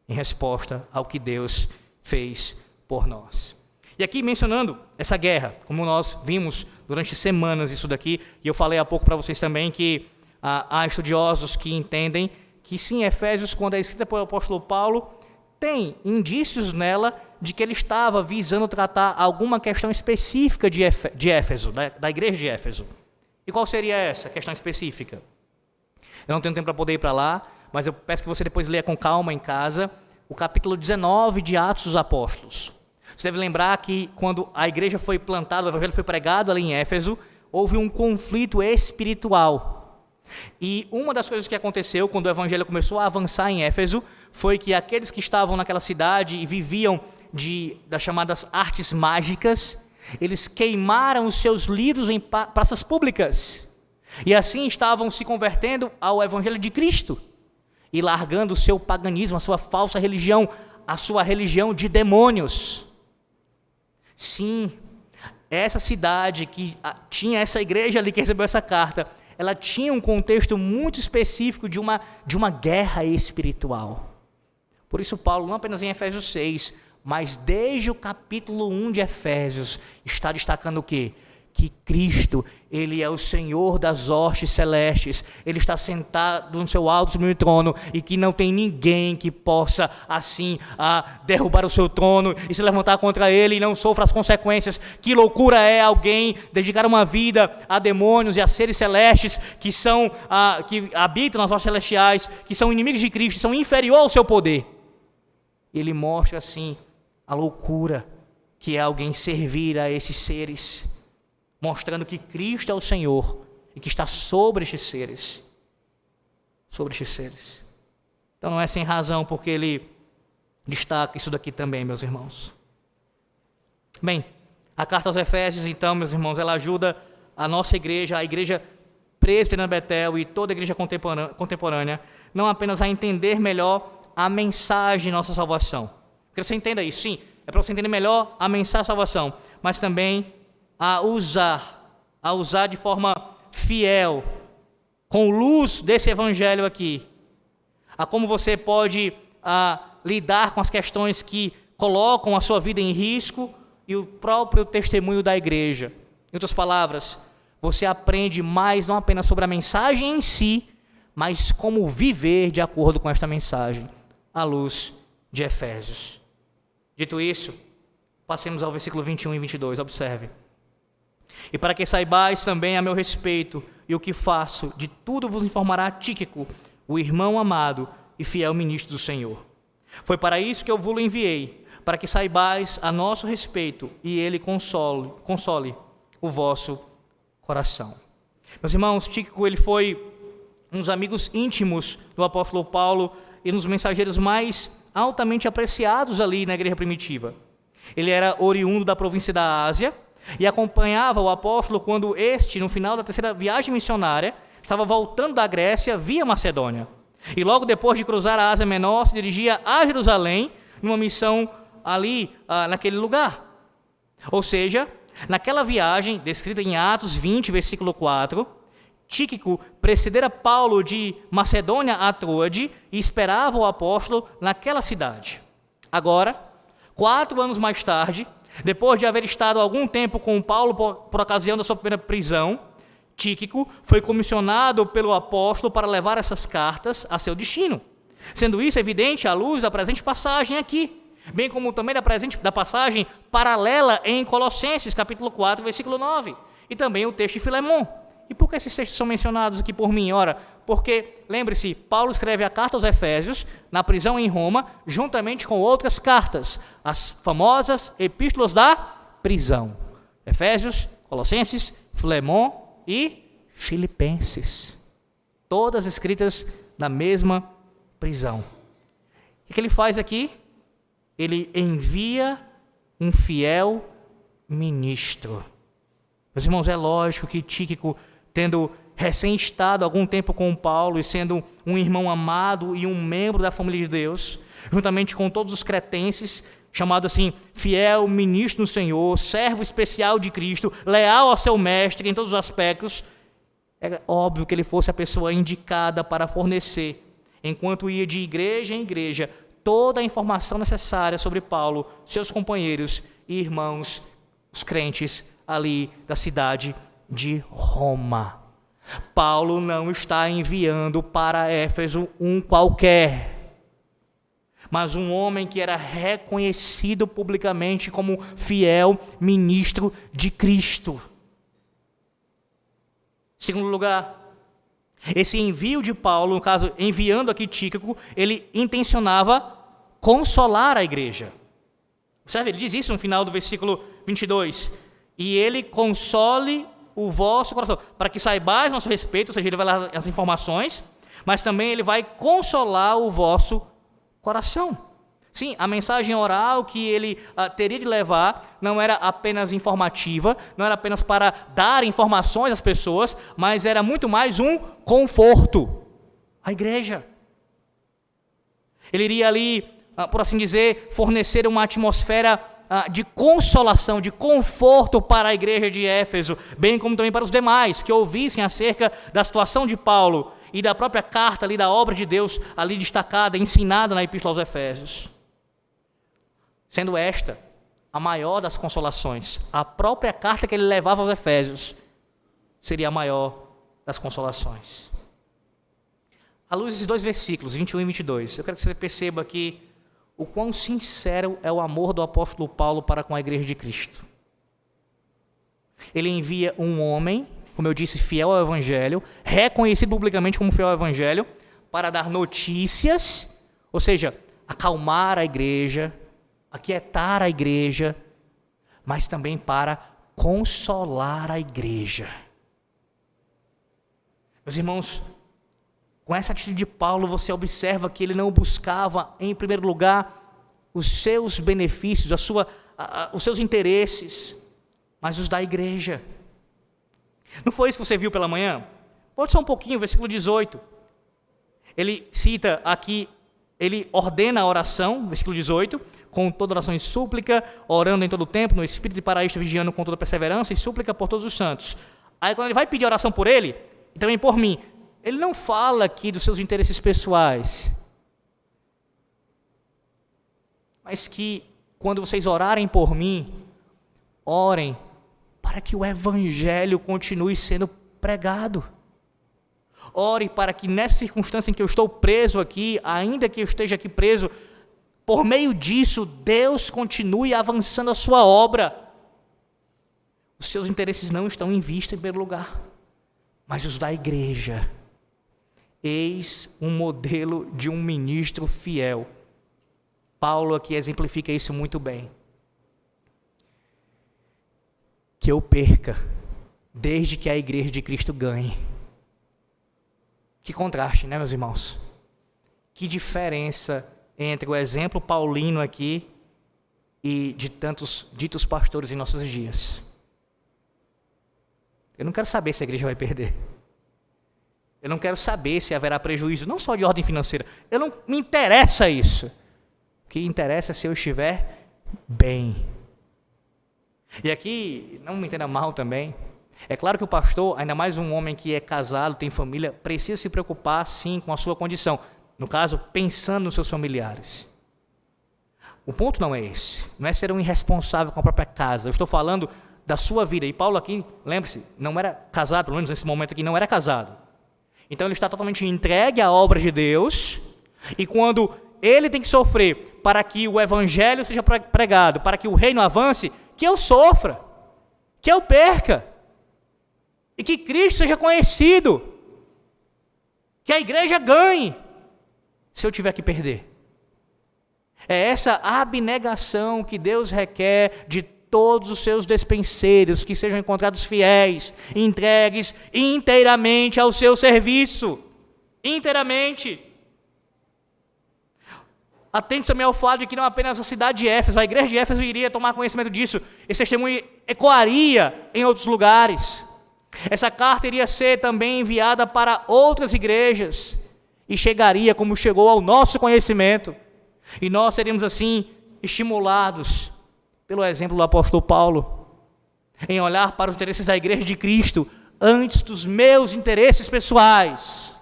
em resposta ao que Deus fez por nós. E aqui mencionando essa guerra, como nós vimos durante semanas isso daqui, e eu falei há pouco para vocês também que há estudiosos que entendem que sim, Efésios, quando é escrita pelo apóstolo Paulo, tem indícios nela de que ele estava visando tratar alguma questão específica de Éfeso, da igreja de Éfeso. E qual seria essa questão específica? Eu não tenho tempo para poder ir para lá, mas eu peço que você depois leia com calma em casa o capítulo 19 de Atos dos Apóstolos. Você deve lembrar que quando a igreja foi plantada, o evangelho foi pregado ali em Éfeso, houve um conflito espiritual. E uma das coisas que aconteceu quando o evangelho começou a avançar em Éfeso foi que aqueles que estavam naquela cidade e viviam das chamadas artes mágicas, eles queimaram os seus livros em praças públicas. E assim estavam se convertendo ao evangelho de Cristo e largando o seu paganismo, a sua falsa religião, a sua religião de demônios. Sim, essa cidade que tinha essa igreja ali que recebeu essa carta, ela tinha um contexto muito específico de uma guerra espiritual. Por isso Paulo, não apenas em Efésios 6, mas desde o capítulo 1 de Efésios, está destacando o quê? Que Cristo, Ele é o Senhor das hostes celestes, Ele está sentado no seu alto e sublime trono, e que não tem ninguém que possa, assim, derrubar o seu trono e se levantar contra Ele e não sofra as consequências. Que loucura é alguém dedicar uma vida a demônios e a seres celestes que habitam nas hostes celestiais, que são inimigos de Cristo, que são inferiores ao seu poder. Ele mostra, assim, a loucura que é alguém servir a esses seres, mostrando que Cristo é o Senhor e que está sobre estes seres. Sobre estes seres. Então não é sem razão porque ele destaca isso daqui também, meus irmãos. Bem, a carta aos Efésios, então, meus irmãos, ela ajuda a nossa igreja, a igreja presbiteriana Betel e toda a igreja contemporânea, não apenas a entender melhor a mensagem de nossa salvação. Quero que você entenda isso, sim, é para você entender melhor a mensagem da salvação, mas também a usar de forma fiel, com luz desse evangelho aqui, a como você pode lidar com as questões que colocam a sua vida em risco e o próprio testemunho da igreja. Em outras palavras, você aprende mais não apenas sobre a mensagem em si, mas como viver de acordo com esta mensagem, à luz de Efésios. Dito isso, passemos ao versículo 21 e 22, observe. E para que saibais também a meu respeito e o que faço, de tudo vos informará Tíquico, o irmão amado e fiel ministro do Senhor. Foi para isso que eu vos enviei, para que saibais a nosso respeito e ele console o vosso coração. Meus irmãos, Tíquico, ele foi um dos amigos íntimos do apóstolo Paulo e um dos mensageiros mais altamente apreciados ali na igreja primitiva. Ele era oriundo da província da Ásia e acompanhava o apóstolo quando este, no final da terceira viagem missionária, estava voltando da Grécia via Macedônia. E logo depois de cruzar a Ásia Menor, se dirigia a Jerusalém, numa missão ali, naquele lugar. Ou seja, naquela viagem, descrita em Atos 20, versículo 4, Tíquico precedera Paulo de Macedônia a Troade e esperava o apóstolo naquela cidade. Agora, 4 anos mais tarde, depois de haver estado algum tempo com Paulo por ocasião da sua primeira prisão, Tíquico foi comissionado pelo apóstolo para levar essas cartas a seu destino, sendo isso evidente à luz da presente passagem aqui, bem como também da passagem paralela em Colossenses, capítulo 4, versículo 9, e também o texto de Filemon. E por que esses textos são mencionados aqui por mim? Ora, porque, lembre-se, Paulo escreve a carta aos Efésios, na prisão em Roma, juntamente com outras cartas, as famosas epístolas da prisão. Efésios, Colossenses, Filemon e Filipenses. Todas escritas na mesma prisão. O que ele faz aqui? Ele envia um fiel ministro. Meus irmãos, é lógico que Tíquico, tendo recém-estado algum tempo com Paulo e sendo um irmão amado e um membro da família de Deus, juntamente com todos os cretenses, chamado assim, fiel ministro do Senhor, servo especial de Cristo, leal ao seu mestre em todos os aspectos, é óbvio que ele fosse a pessoa indicada para fornecer, enquanto ia de igreja em igreja, toda a informação necessária sobre Paulo, seus companheiros e irmãos, os crentes ali da cidade de Roma. Paulo não está enviando para Éfeso um qualquer, mas um homem que era reconhecido publicamente como fiel ministro de Cristo. Segundo lugar, esse envio de Paulo, no caso, enviando aqui Tíquico, ele intencionava consolar a igreja. Observe, ele diz isso no final do versículo 22. E ele console o vosso coração, para que saibais nosso respeito, ou seja, ele vai dar as informações, mas também ele vai consolar o vosso coração. Sim, a mensagem oral que ele teria de levar não era apenas informativa, não era apenas para dar informações às pessoas, mas era muito mais um conforto à igreja. Ele iria ali, por assim dizer, fornecer uma atmosfera de consolação, de conforto para a igreja de Éfeso, bem como também para os demais que ouvissem acerca da situação de Paulo e da própria carta ali, da obra de Deus ali destacada, ensinada na Epístola aos Efésios. Sendo esta a maior das consolações, a própria carta que ele levava aos Efésios seria a maior das consolações. À luz desses 2 versículos, 21 e 22, eu quero que você perceba aqui o quão sincero é o amor do apóstolo Paulo para com a igreja de Cristo. Ele envia um homem, como eu disse, fiel ao Evangelho, reconhecido publicamente como fiel ao Evangelho, para dar notícias, ou seja, acalmar a igreja, aquietar a igreja, mas também para consolar a igreja. Meus irmãos, com essa atitude de Paulo, você observa que ele não buscava, em primeiro lugar, os seus benefícios, os seus interesses, mas os da igreja. Não foi isso que você viu pela manhã? Pode só um pouquinho, versículo 18. Ele cita aqui, ele ordena a oração, versículo 18, com toda oração e súplica, orando em todo o tempo, no espírito e para isto vigiando com toda perseverança e súplica por todos os santos. Aí quando ele vai pedir oração por ele, e também por mim, ele não fala aqui dos seus interesses pessoais, mas que quando vocês orarem por mim, orem para que o Evangelho continue sendo pregado. Ore para que nessa circunstância em que eu estou preso aqui, ainda que eu esteja aqui preso, por meio disso, Deus continue avançando a sua obra. Os seus interesses não estão em vista em primeiro lugar, mas os da igreja. Eis um modelo de um ministro fiel. Paulo aqui exemplifica isso muito bem. Que eu perca, desde que a igreja de Cristo ganhe. Que contraste, né, meus irmãos? Que diferença entre o exemplo paulino aqui e de tantos ditos pastores em nossos dias. Eu não quero saber se a igreja vai perder. Eu não quero saber se haverá prejuízo, não só de ordem financeira. Eu não me interessa isso. O que interessa é se eu estiver bem. E aqui, não me entenda mal também, é claro que o pastor, ainda mais um homem que é casado, tem família, precisa se preocupar sim com a sua condição. No caso, pensando nos seus familiares. O ponto não é esse. Não é ser um irresponsável com a própria casa. Eu estou falando da sua vida. E Paulo aqui, lembre-se, não era casado, pelo menos nesse momento aqui, não era casado. Então ele está totalmente entregue à obra de Deus. E quando ele tem que sofrer para que o evangelho seja pregado, para que o reino avance, que eu sofra, que eu perca. E que Cristo seja conhecido. Que a igreja ganhe. Se eu tiver que perder. É essa abnegação que Deus requer de todos os seus despenseiros, que sejam encontrados fiéis, entregues inteiramente ao seu serviço. Inteiramente. Atente também ao fato de que não apenas a cidade de Éfeso, a igreja de Éfeso iria tomar conhecimento disso. Esse testemunho ecoaria em outros lugares. Essa carta iria ser também enviada para outras igrejas. E chegaria como chegou ao nosso conhecimento. E nós seríamos assim estimulados pelo exemplo do apóstolo Paulo, em olhar para os interesses da igreja de Cristo antes dos meus interesses pessoais.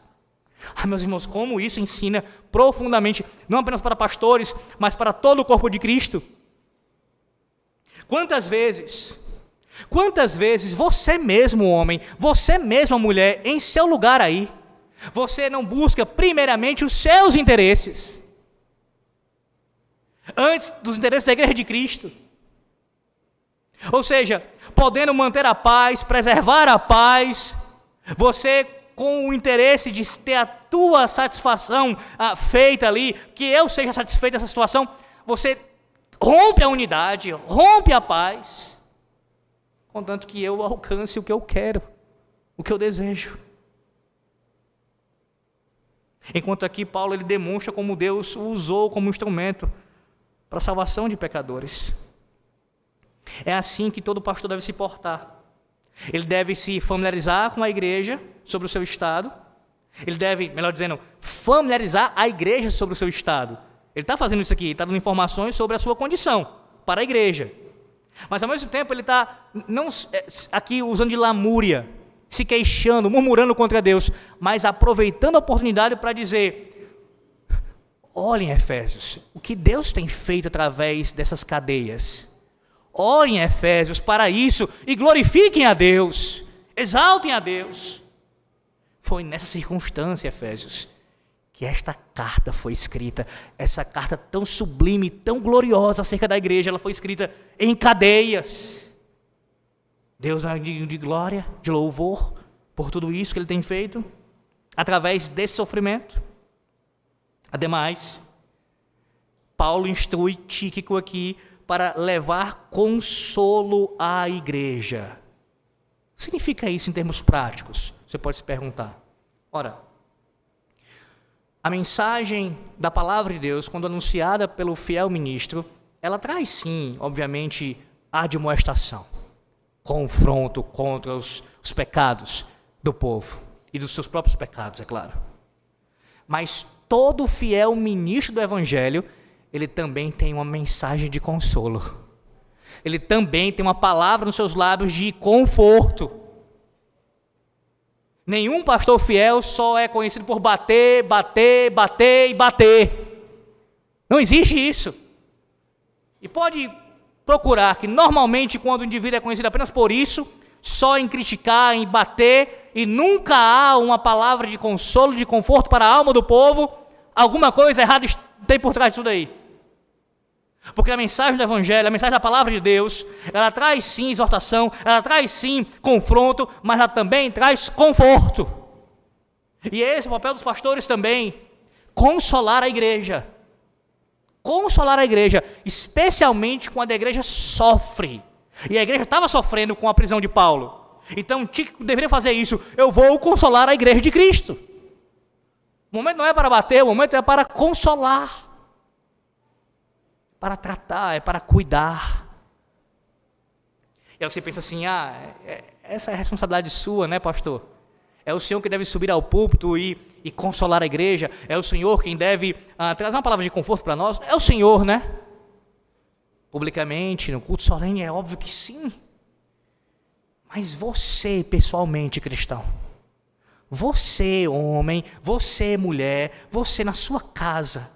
Meus irmãos, como isso ensina profundamente, não apenas para pastores, mas para todo o corpo de Cristo. Quantas vezes você mesmo homem, você mesma mulher, em seu lugar aí, você não busca primeiramente os seus interesses, antes dos interesses da igreja de Cristo? Ou seja, podendo manter a paz, preservar a paz, você com o interesse de ter a tua satisfação feita ali, que eu seja satisfeito dessa situação, você rompe a unidade, rompe a paz, contanto que eu alcance o que eu quero, o que eu desejo. Enquanto aqui Paulo ele demonstra como Deus o usou como instrumento para a salvação de pecadores. É assim que todo pastor deve se portar. Ele deve se familiarizar com a igreja sobre o seu estado. Ele deve, melhor dizendo, familiarizar a igreja sobre o seu estado. Ele está fazendo isso aqui, está dando informações sobre a sua condição para a igreja. Mas ao mesmo tempo ele está não aqui usando de lamúria, se queixando, murmurando contra Deus, mas aproveitando a oportunidade para dizer: olhem, Efésios, o que Deus tem feito através dessas cadeias. Orem, Efésios, para isso e glorifiquem a Deus, exaltem a Deus. Foi nessa circunstância, Efésios, que esta carta foi escrita, essa carta tão sublime, tão gloriosa acerca da igreja, ela foi escrita em cadeias. Deus é de glória, de louvor, por tudo isso que Ele tem feito, através desse sofrimento. Ademais, Paulo instrui Tíquico aqui para levar consolo à igreja. O que significa isso em termos práticos? Você pode se perguntar. Ora, a mensagem da palavra de Deus, quando anunciada pelo fiel ministro, ela traz sim, obviamente, admoestação, confronto contra os pecados do povo e dos seus próprios pecados, é claro. Mas todo fiel ministro do evangelho, ele também tem uma mensagem de consolo. Ele também tem uma palavra nos seus lábios de conforto. Nenhum pastor fiel só é conhecido por bater, bater, bater e bater. Não existe isso. E pode procurar que normalmente quando o indivíduo é conhecido apenas por isso, só em criticar, em bater, e nunca há uma palavra de consolo, de conforto para a alma do povo, alguma coisa errada tem por trás disso daí. Porque a mensagem do Evangelho, a mensagem da palavra de Deus, ela traz sim exortação, ela traz sim confronto, mas ela também traz conforto. E esse é o papel dos pastores também, consolar a igreja. Consolar a igreja, especialmente quando a igreja sofre. E a igreja estava sofrendo com a prisão de Paulo. Então Tíquico deveria fazer isso. Eu vou consolar a igreja de Cristo. O momento não é para bater, o momento é para consolar, para tratar, é para cuidar. E aí você pensa assim, essa é a responsabilidade sua, né, pastor? É o senhor que deve subir ao púlpito e consolar a igreja, é o senhor quem deve trazer uma palavra de conforto para nós, é o senhor, né? Publicamente, no culto solene, é óbvio que sim. Mas você, pessoalmente, cristão, você, homem, você, mulher, você na sua casa,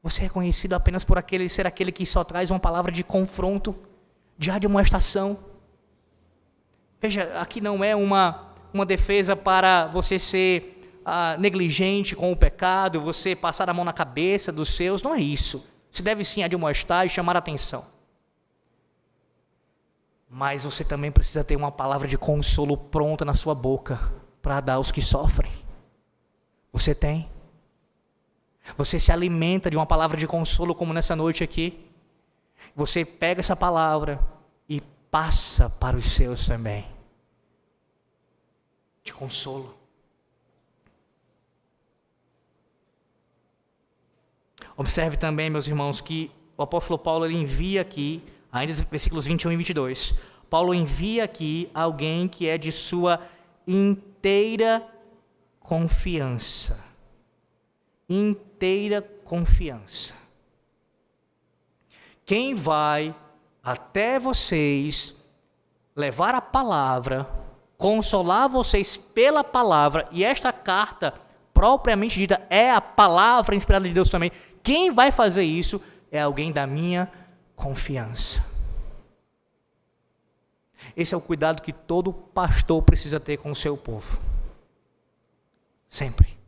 você é conhecido apenas por ser aquele que só traz uma palavra de confronto, de admoestação. Veja, aqui não é uma defesa para você ser negligente com o pecado, você passar a mão na cabeça dos seus, não é isso. Você deve sim admoestar e chamar a atenção. Mas você também precisa ter uma palavra de consolo pronta na sua boca para dar aos que sofrem. Você tem? Você se alimenta de uma palavra de consolo como nessa noite aqui? Você pega essa palavra e passa para os seus também. De consolo. Observe também, meus irmãos, que o apóstolo Paulo ele envia aqui, ainda nos versículos 21 e 22, Paulo envia aqui alguém que é de sua inteira confiança. Inteira confiança. Quem vai até vocês levar a palavra, consolar vocês pela palavra, e esta carta propriamente dita é a palavra inspirada de Deus também. Quem vai fazer isso é alguém da minha confiança. Esse é o cuidado que todo pastor precisa ter com o seu povo. Sempre.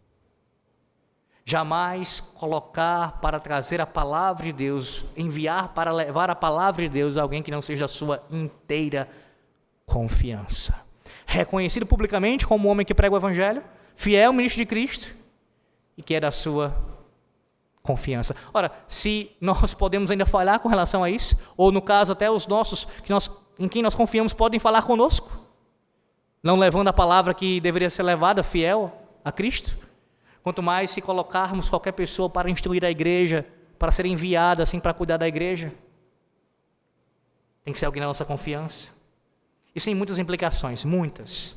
Jamais colocar para trazer a palavra de Deus, enviar para levar a palavra de Deus a alguém que não seja da sua inteira confiança. Reconhecido publicamente como um homem que prega o evangelho, fiel ministro de Cristo e que é da sua confiança. Ora, se nós podemos ainda falhar com relação a isso, ou no caso até os nossos, em quem nós confiamos, podem falar conosco, não levando a palavra que deveria ser levada, fiel a Cristo, quanto mais se colocarmos qualquer pessoa para instruir a igreja, para ser enviada assim para cuidar da igreja, tem que ser alguém da nossa confiança. Isso tem muitas implicações, muitas.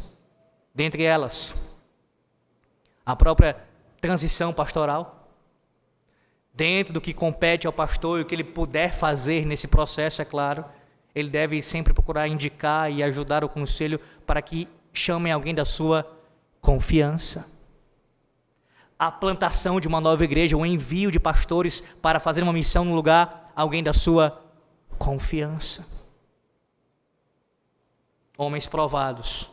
Dentre elas, a própria transição pastoral, dentro do que compete ao pastor e o que ele puder fazer nesse processo, é claro, ele deve sempre procurar indicar e ajudar o conselho para que chamem alguém da sua confiança. A plantação de uma nova igreja, o envio de pastores para fazer uma missão no lugar, alguém da sua confiança. Homens provados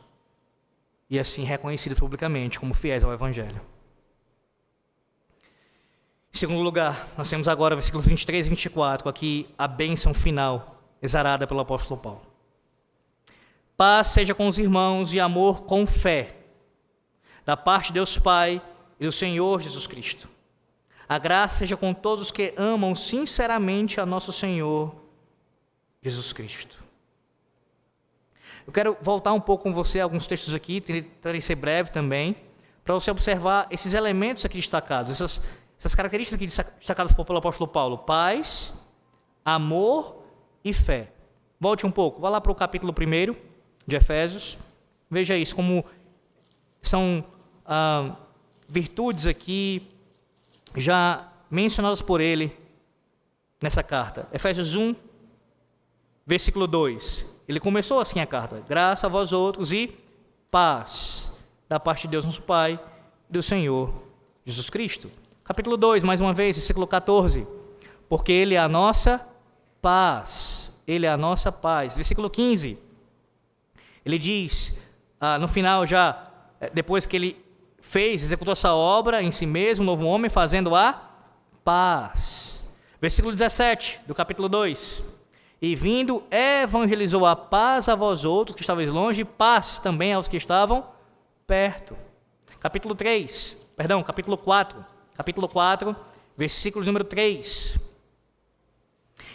e assim reconhecidos publicamente como fiéis ao evangelho. Em segundo lugar, nós temos agora versículos 23 e 24, aqui a bênção final, exarada pelo apóstolo Paulo. Paz seja com os irmãos e amor com fé, da parte de Deus Pai e do Senhor Jesus Cristo. A graça seja com todos os que amam sinceramente a nosso Senhor Jesus Cristo. Eu quero voltar um pouco com você a alguns textos aqui, tentarei ser breve também, para você observar esses elementos aqui destacados, essas características aqui destacadas pelo apóstolo Paulo: paz, amor e fé. Volte um pouco, vá lá para o capítulo 1 de Efésios, veja isso, como são virtudes aqui já mencionadas por ele nessa carta. Efésios 1, versículo 2. Ele começou assim a carta: graça a vós outros e paz da parte de Deus nosso Pai e do Senhor Jesus Cristo. Capítulo 2, mais uma vez, versículo 14. Porque Ele é a nossa paz. Ele é a nossa paz. Versículo 15. Ele diz, no final já, depois que Ele executou essa obra em si mesmo, um novo homem, fazendo a paz. Versículo 17 do capítulo 2. E vindo, evangelizou a paz a vós outros que estavais longe, e paz também aos que estavam perto. Capítulo 4. Capítulo 4, versículo número 3.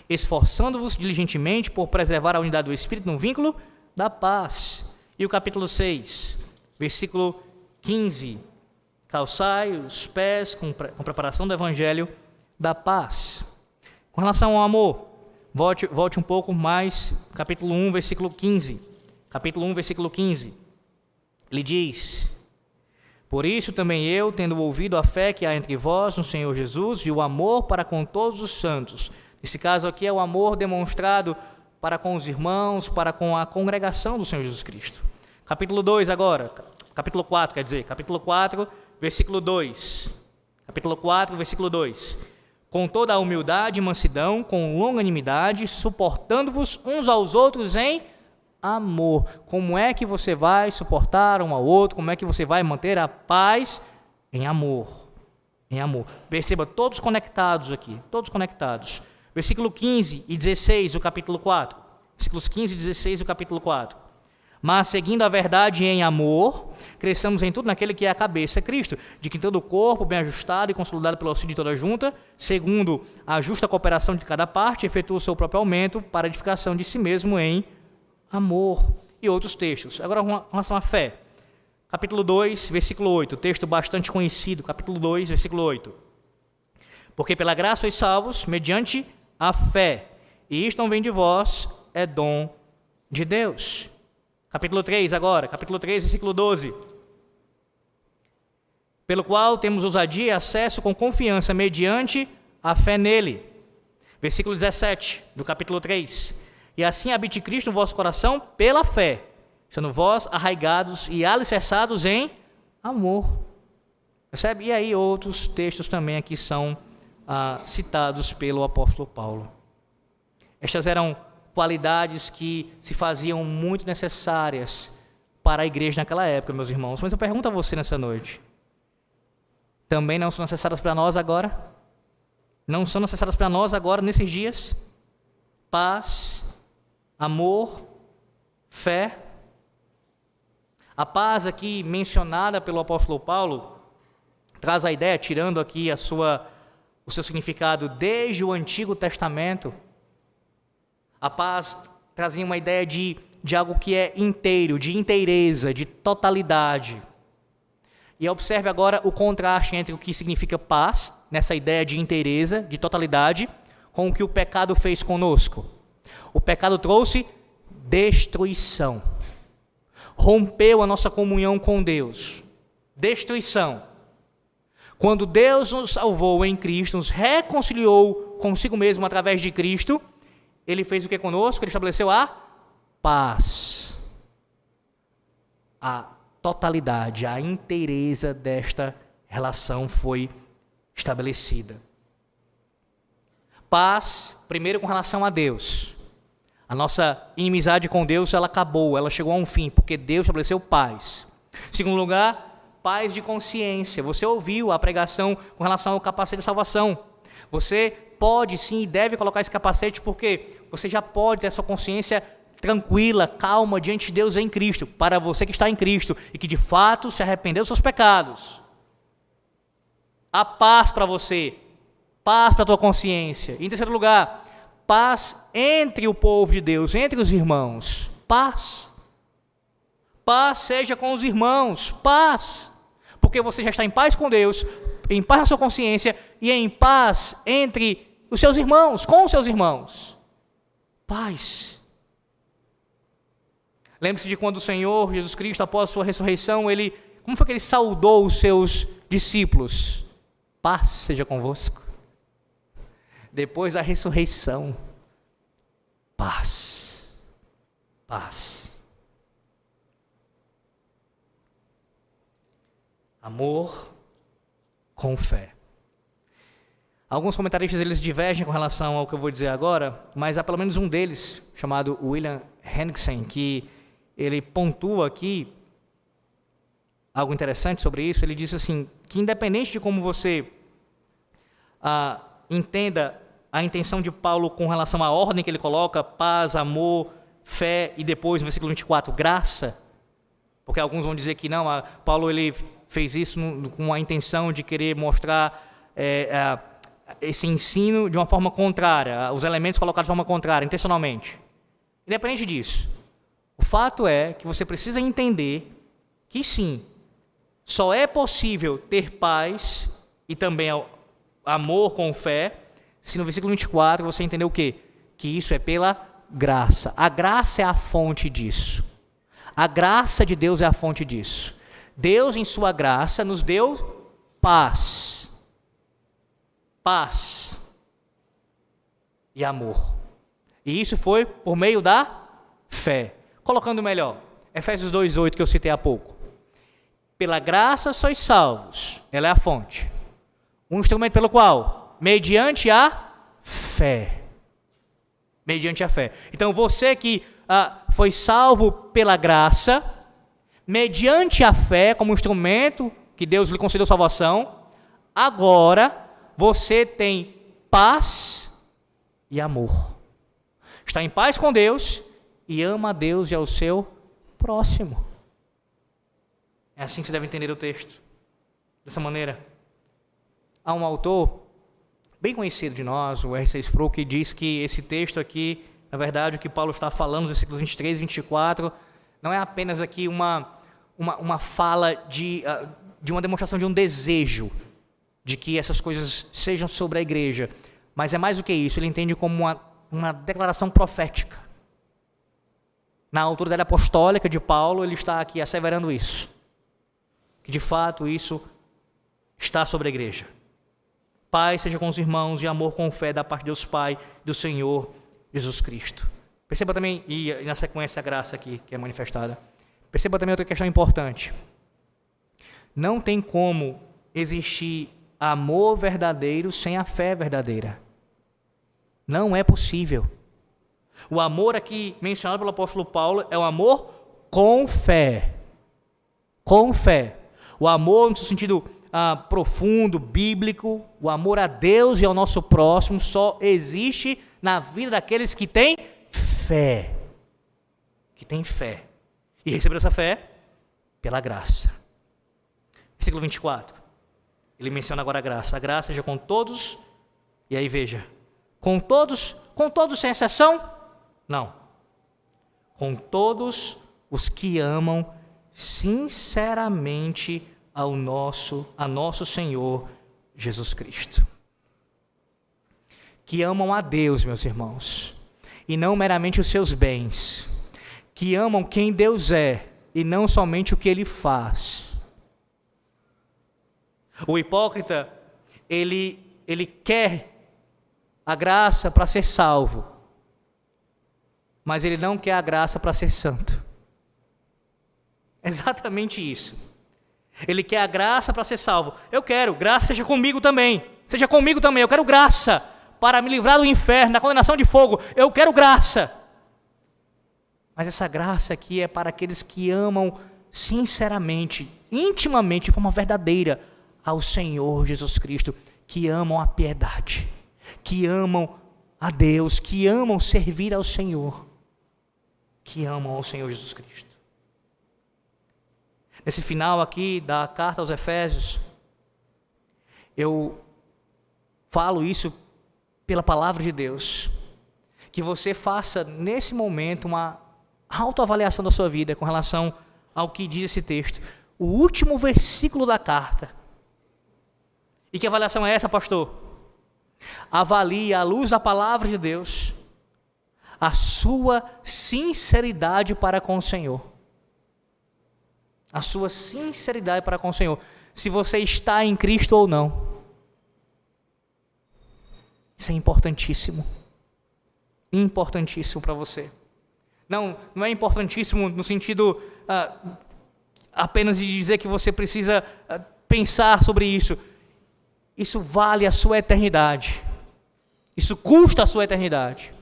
Esforçando-vos diligentemente por preservar a unidade do Espírito no vínculo da paz. E o capítulo 6, versículo 15. calçai os pés com preparação do evangelho da paz. Com relação ao amor, volte um pouco mais, capítulo 1, versículo 15. Capítulo 1, versículo 15. Ele diz: por isso também eu, tendo ouvido a fé que há entre vós no Senhor Jesus e o amor para com todos os santos. Nesse caso aqui é o amor demonstrado para com os irmãos, para com a congregação do Senhor Jesus Cristo. Capítulo 2 agora, capítulo 4, quer dizer, capítulo 4, versículo 2. Capítulo 4, versículo 2. Com toda a humildade e mansidão, com longanimidade, suportando-vos uns aos outros em amor. Como é que você vai suportar um ao outro? Como é que você vai manter a paz? Em amor. Em amor. Perceba, todos conectados aqui, todos conectados. Versículo 15 e 16 do capítulo 4. Versículos 15 e 16 do capítulo 4. Mas, seguindo a verdade em amor, cresçamos em tudo naquele que é a cabeça, Cristo, de que todo o corpo, bem ajustado e consolidado pelo auxílio de toda a junta, segundo a justa cooperação de cada parte, efetua o seu próprio aumento para a edificação de si mesmo em amor. E outros textos. Agora, com relação à fé. Capítulo 2, versículo 8. Texto bastante conhecido. Capítulo 2, versículo 8. Porque pela graça sois salvos, mediante a fé. E isto não vem de vós, é dom de Deus. Capítulo 3 agora, capítulo 3, versículo 12. Pelo qual temos ousadia e acesso com confiança mediante a fé nele. Versículo 17 do capítulo 3. E assim habite Cristo no vosso coração pela fé, sendo vós arraigados e alicerçados em amor. Percebe? E aí outros textos também aqui são citados pelo apóstolo Paulo. Estas eram qualidades que se faziam muito necessárias para a igreja naquela época, meus irmãos. Mas eu pergunto a você nessa noite: também não são necessárias para nós agora? Não são necessárias para nós agora, nesses dias? Paz, amor, fé. A paz aqui mencionada pelo apóstolo Paulo traz a ideia, tirando aqui o seu significado desde o Antigo Testamento. A paz trazia uma ideia de algo que é inteiro, de inteireza, de totalidade. E observe agora o contraste entre o que significa paz, nessa ideia de inteireza, de totalidade, com o que o pecado fez conosco. O pecado trouxe destruição. Rompeu a nossa comunhão com Deus. Destruição. Quando Deus nos salvou em Cristo, nos reconciliou consigo mesmo através de Cristo, Ele fez o que conosco? Ele estabeleceu a paz. A totalidade, a inteireza desta relação foi estabelecida. Paz, primeiro com relação a Deus. A nossa inimizade com Deus, ela acabou, ela chegou a um fim, porque Deus estabeleceu paz. Segundo lugar, paz de consciência. Você ouviu a pregação com relação ao capacete de salvação. Você pode sim e deve colocar esse capacete, porque você já pode ter a sua consciência tranquila, calma diante de Deus em Cristo, para você que está em Cristo e que de fato se arrependeu dos seus pecados. Há paz para você, paz para a tua consciência. E em terceiro lugar, paz entre o povo de Deus, entre os irmãos. Paz. Paz seja com os irmãos, paz. Porque você já está em paz com Deus, em paz na sua consciência e em paz entre os seus irmãos, com os seus irmãos. Paz. Lembre-se de quando o Senhor Jesus Cristo, após a sua ressurreição, como foi que ele saudou os seus discípulos? Paz seja convosco. Depois da ressurreição, paz. Paz. Amor com fé. Alguns comentaristas eles divergem com relação ao que eu vou dizer agora, mas há pelo menos um deles, chamado William Hendrickson, que ele pontua aqui algo interessante sobre isso. Ele diz assim, que independente de como você entenda a intenção de Paulo com relação à ordem que ele coloca, paz, amor, fé, e depois no versículo 24, graça, porque alguns vão dizer que não, Paulo ele fez isso com a intenção de querer mostrar esse ensino de uma forma contrária, os elementos colocados de forma contrária, intencionalmente. Independente disso, o fato é que você precisa entender que sim, Só é possível ter paz e também amor com fé, se no versículo 24 você entender o quê? Que isso é pela graça. A graça é a fonte disso. A graça de Deus é a fonte disso. Deus, em sua graça, nos deu paz. Paz e amor. E isso foi por meio da fé. Colocando melhor, Efésios 2:8 que eu citei há pouco. Pela graça sois salvos. Ela é a fonte. Um instrumento pelo qual? Mediante a fé. Mediante a fé. Então você que foi salvo pela graça, mediante a fé, como instrumento que Deus lhe concedeu salvação, agora você tem paz e amor. Está em paz com Deus e ama a Deus e ao seu próximo. É assim que você deve entender o texto. Dessa maneira. Há um autor bem conhecido de nós, o R.C. Sproul, que diz que esse texto aqui, na verdade, o que Paulo está falando nos versículos 23 e 24, não é apenas aqui uma fala de uma demonstração de um desejo de que essas coisas sejam sobre a igreja, mas é mais do que isso, ele entende como uma declaração profética. Na autoridade apostólica de Paulo, ele está aqui asseverando isso, que de fato isso está sobre a igreja. Paz seja com os irmãos e amor com fé da parte de Deus Pai, do Senhor Jesus Cristo. Perceba também, e na sequência a graça aqui que é manifestada, perceba também outra questão importante. Não tem como existir amor verdadeiro sem a fé verdadeira. Não é possível. O amor aqui mencionado pelo apóstolo Paulo é o amor com fé. Com fé. O amor no seu sentido profundo, bíblico, o amor a Deus e ao nosso próximo só existe na vida daqueles que têm fé. Que têm fé. E receber essa fé pela graça. Versículo 24. Ele menciona agora a graça. A graça seja com todos. E aí veja. Com todos sem exceção? Não. Com todos os que amam sinceramente a nosso Senhor Jesus Cristo. Que amam a Deus, meus irmãos, e não meramente os seus bens. Que amam quem Deus é e não somente o que Ele faz. O hipócrita, ele quer a graça para ser salvo, mas ele não quer a graça para ser santo. Exatamente isso. Ele quer a graça para ser salvo. Eu quero, graça seja comigo também. Seja comigo também, eu quero graça para me livrar do inferno, da condenação de fogo. Eu quero graça. Mas essa graça aqui é para aqueles que amam sinceramente, intimamente, de forma verdadeira, ao Senhor Jesus Cristo, que amam a piedade, que amam a Deus, que amam servir ao Senhor, que amam ao Senhor Jesus Cristo. Nesse final aqui da carta aos Efésios, eu falo isso pela palavra de Deus, que você faça nesse momento uma autoavaliação da sua vida com relação ao que diz esse texto, o último versículo da carta. E que avaliação é essa, pastor? Avalie à luz da palavra de Deus a sua sinceridade para com o Senhor. A sua sinceridade para com o Senhor. Se você está em Cristo ou não. Isso é importantíssimo. Importantíssimo para você. Não é importantíssimo no sentido apenas de dizer que você precisa pensar sobre isso. Isso vale a sua eternidade. Isso custa a sua eternidade.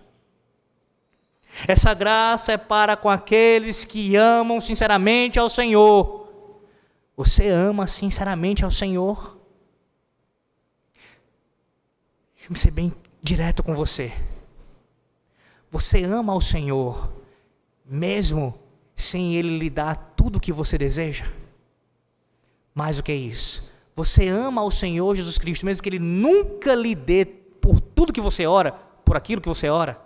Essa graça é para com aqueles que amam sinceramente ao Senhor. Você ama sinceramente ao Senhor? Deixa-me ser bem direto com você. Você ama ao Senhor, mesmo sem Ele lhe dar tudo o que você deseja? Mais do que isso, você ama ao Senhor Jesus Cristo, mesmo que Ele nunca lhe dê por tudo que você ora, por aquilo que você ora?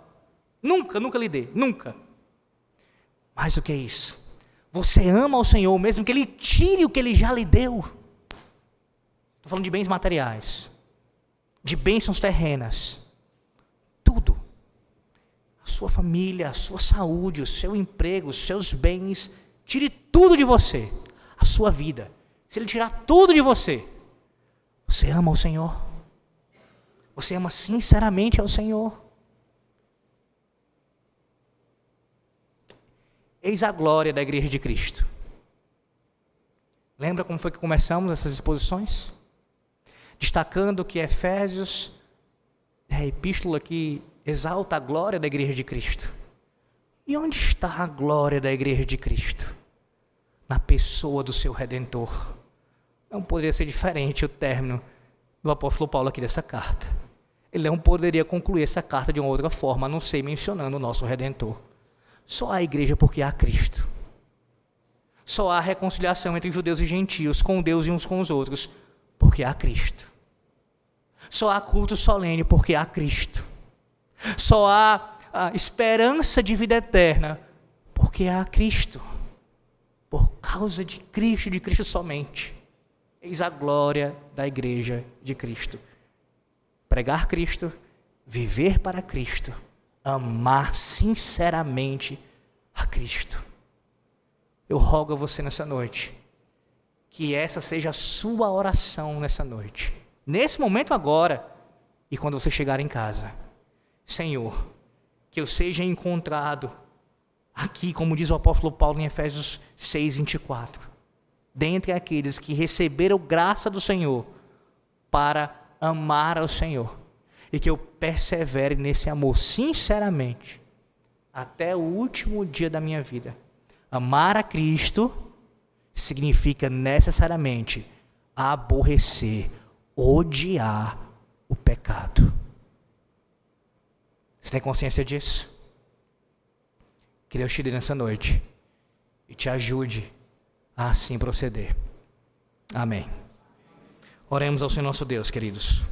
Nunca lhe dê, nunca. Mais do que isso, Você ama ao Senhor, mesmo que Ele tire o que Ele já lhe deu. Estou falando de bens materiais, de bênçãos terrenas, tudo. A sua família, a sua saúde, o seu emprego, os seus bens, tire tudo de você, a sua vida. Se Ele tirar tudo de você, você ama ao Senhor? Você ama sinceramente ao Senhor? Eis a glória da igreja de Cristo. Lembra como foi que começamos essas exposições? Destacando que Efésios é a epístola que exalta a glória da igreja de Cristo. E onde está a glória da igreja de Cristo? Na pessoa do seu Redentor. Não poderia ser diferente o término do apóstolo Paulo aqui dessa carta. Ele não poderia concluir essa carta de uma outra forma, a não ser mencionando o nosso Redentor. Só há igreja porque há Cristo. Só há reconciliação entre judeus e gentios, com Deus e uns com os outros, porque há Cristo. Só há culto solene porque há Cristo. Só há a esperança de vida eterna porque há Cristo. Por causa de Cristo somente. Eis a glória da igreja de Cristo. Pregar Cristo, viver para Cristo, amar sinceramente a Cristo. Eu rogo a você nessa noite, que essa seja a sua oração nessa noite, nesse momento agora, e quando você chegar em casa. Senhor, que eu seja encontrado aqui, como diz o apóstolo Paulo em Efésios 6:24, dentre aqueles que receberam graça do Senhor para amar ao Senhor, e que eu persevere nesse amor sinceramente até o último dia da minha vida. Amar a Cristo significa necessariamente aborrecer, odiar o pecado. Você tem consciência disso? Que Deus te dê nessa noite e te ajude a assim proceder. Amém. Oremos ao Senhor nosso Deus, queridos.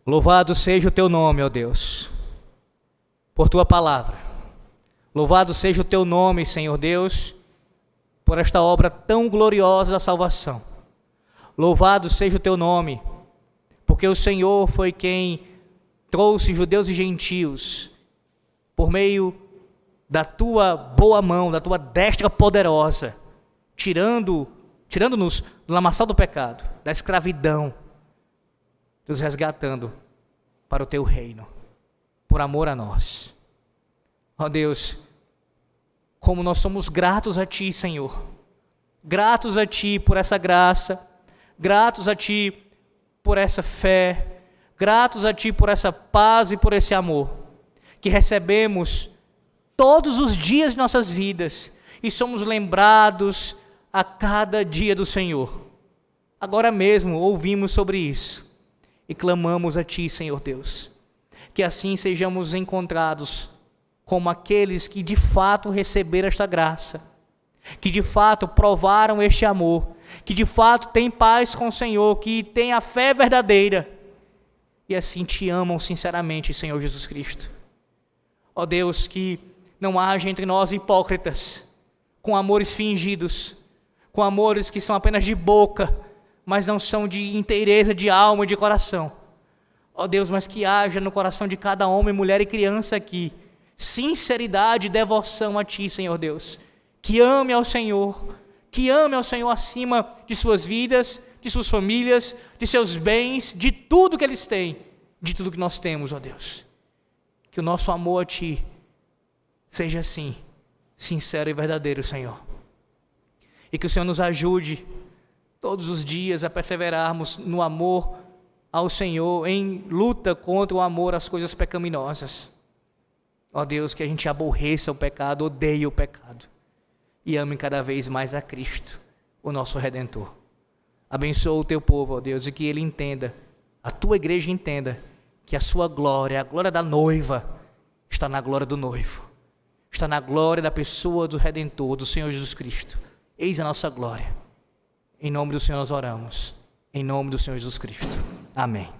Louvado seja o teu nome, ó Deus, por tua palavra. Louvado seja o teu nome, Senhor Deus, por esta obra tão gloriosa da salvação. Louvado seja o teu nome, porque o Senhor foi quem trouxe judeus e gentios por meio da tua boa mão, da tua destra poderosa, tirando-nos do lamaçal do pecado, da escravidão, nos resgatando para o teu reino, por amor a nós. Ó Deus, como nós somos gratos a Ti, Senhor, gratos a Ti por essa graça, gratos a Ti por essa fé, gratos a Ti por essa paz e por esse amor, que recebemos todos os dias de nossas vidas, e somos lembrados a cada dia do Senhor. Agora mesmo ouvimos sobre isso, e clamamos a Ti, Senhor Deus, que assim sejamos encontrados como aqueles que de fato receberam esta graça, que de fato provaram este amor, que de fato têm paz com o Senhor, que têm a fé verdadeira, e assim Te amam sinceramente, Senhor Jesus Cristo. Ó Deus, que não haja entre nós hipócritas, com amores fingidos, com amores que são apenas de boca, mas não são de inteireza de alma e de coração. Ó Deus, mas que haja no coração de cada homem, mulher e criança aqui, sinceridade e devoção a Ti, Senhor Deus, que ame ao Senhor acima de suas vidas, de suas famílias, de seus bens, de tudo que eles têm, de tudo que nós temos, ó Deus. Que o nosso amor a Ti seja assim, sincero e verdadeiro, Senhor. E que o Senhor nos ajude todos os dias a perseverarmos no amor ao Senhor, em luta contra o amor às coisas pecaminosas. Ó Deus, que a gente aborreça o pecado, odeie o pecado, e ame cada vez mais a Cristo, o nosso Redentor. Abençoa o Teu povo, ó Deus, e que ele entenda, a Tua igreja entenda, que a sua glória, a glória da noiva, está na glória do noivo, está na glória da pessoa do Redentor, do Senhor Jesus Cristo. Eis a nossa glória. Em nome do Senhor nós oramos. Em nome do Senhor Jesus Cristo. Amém.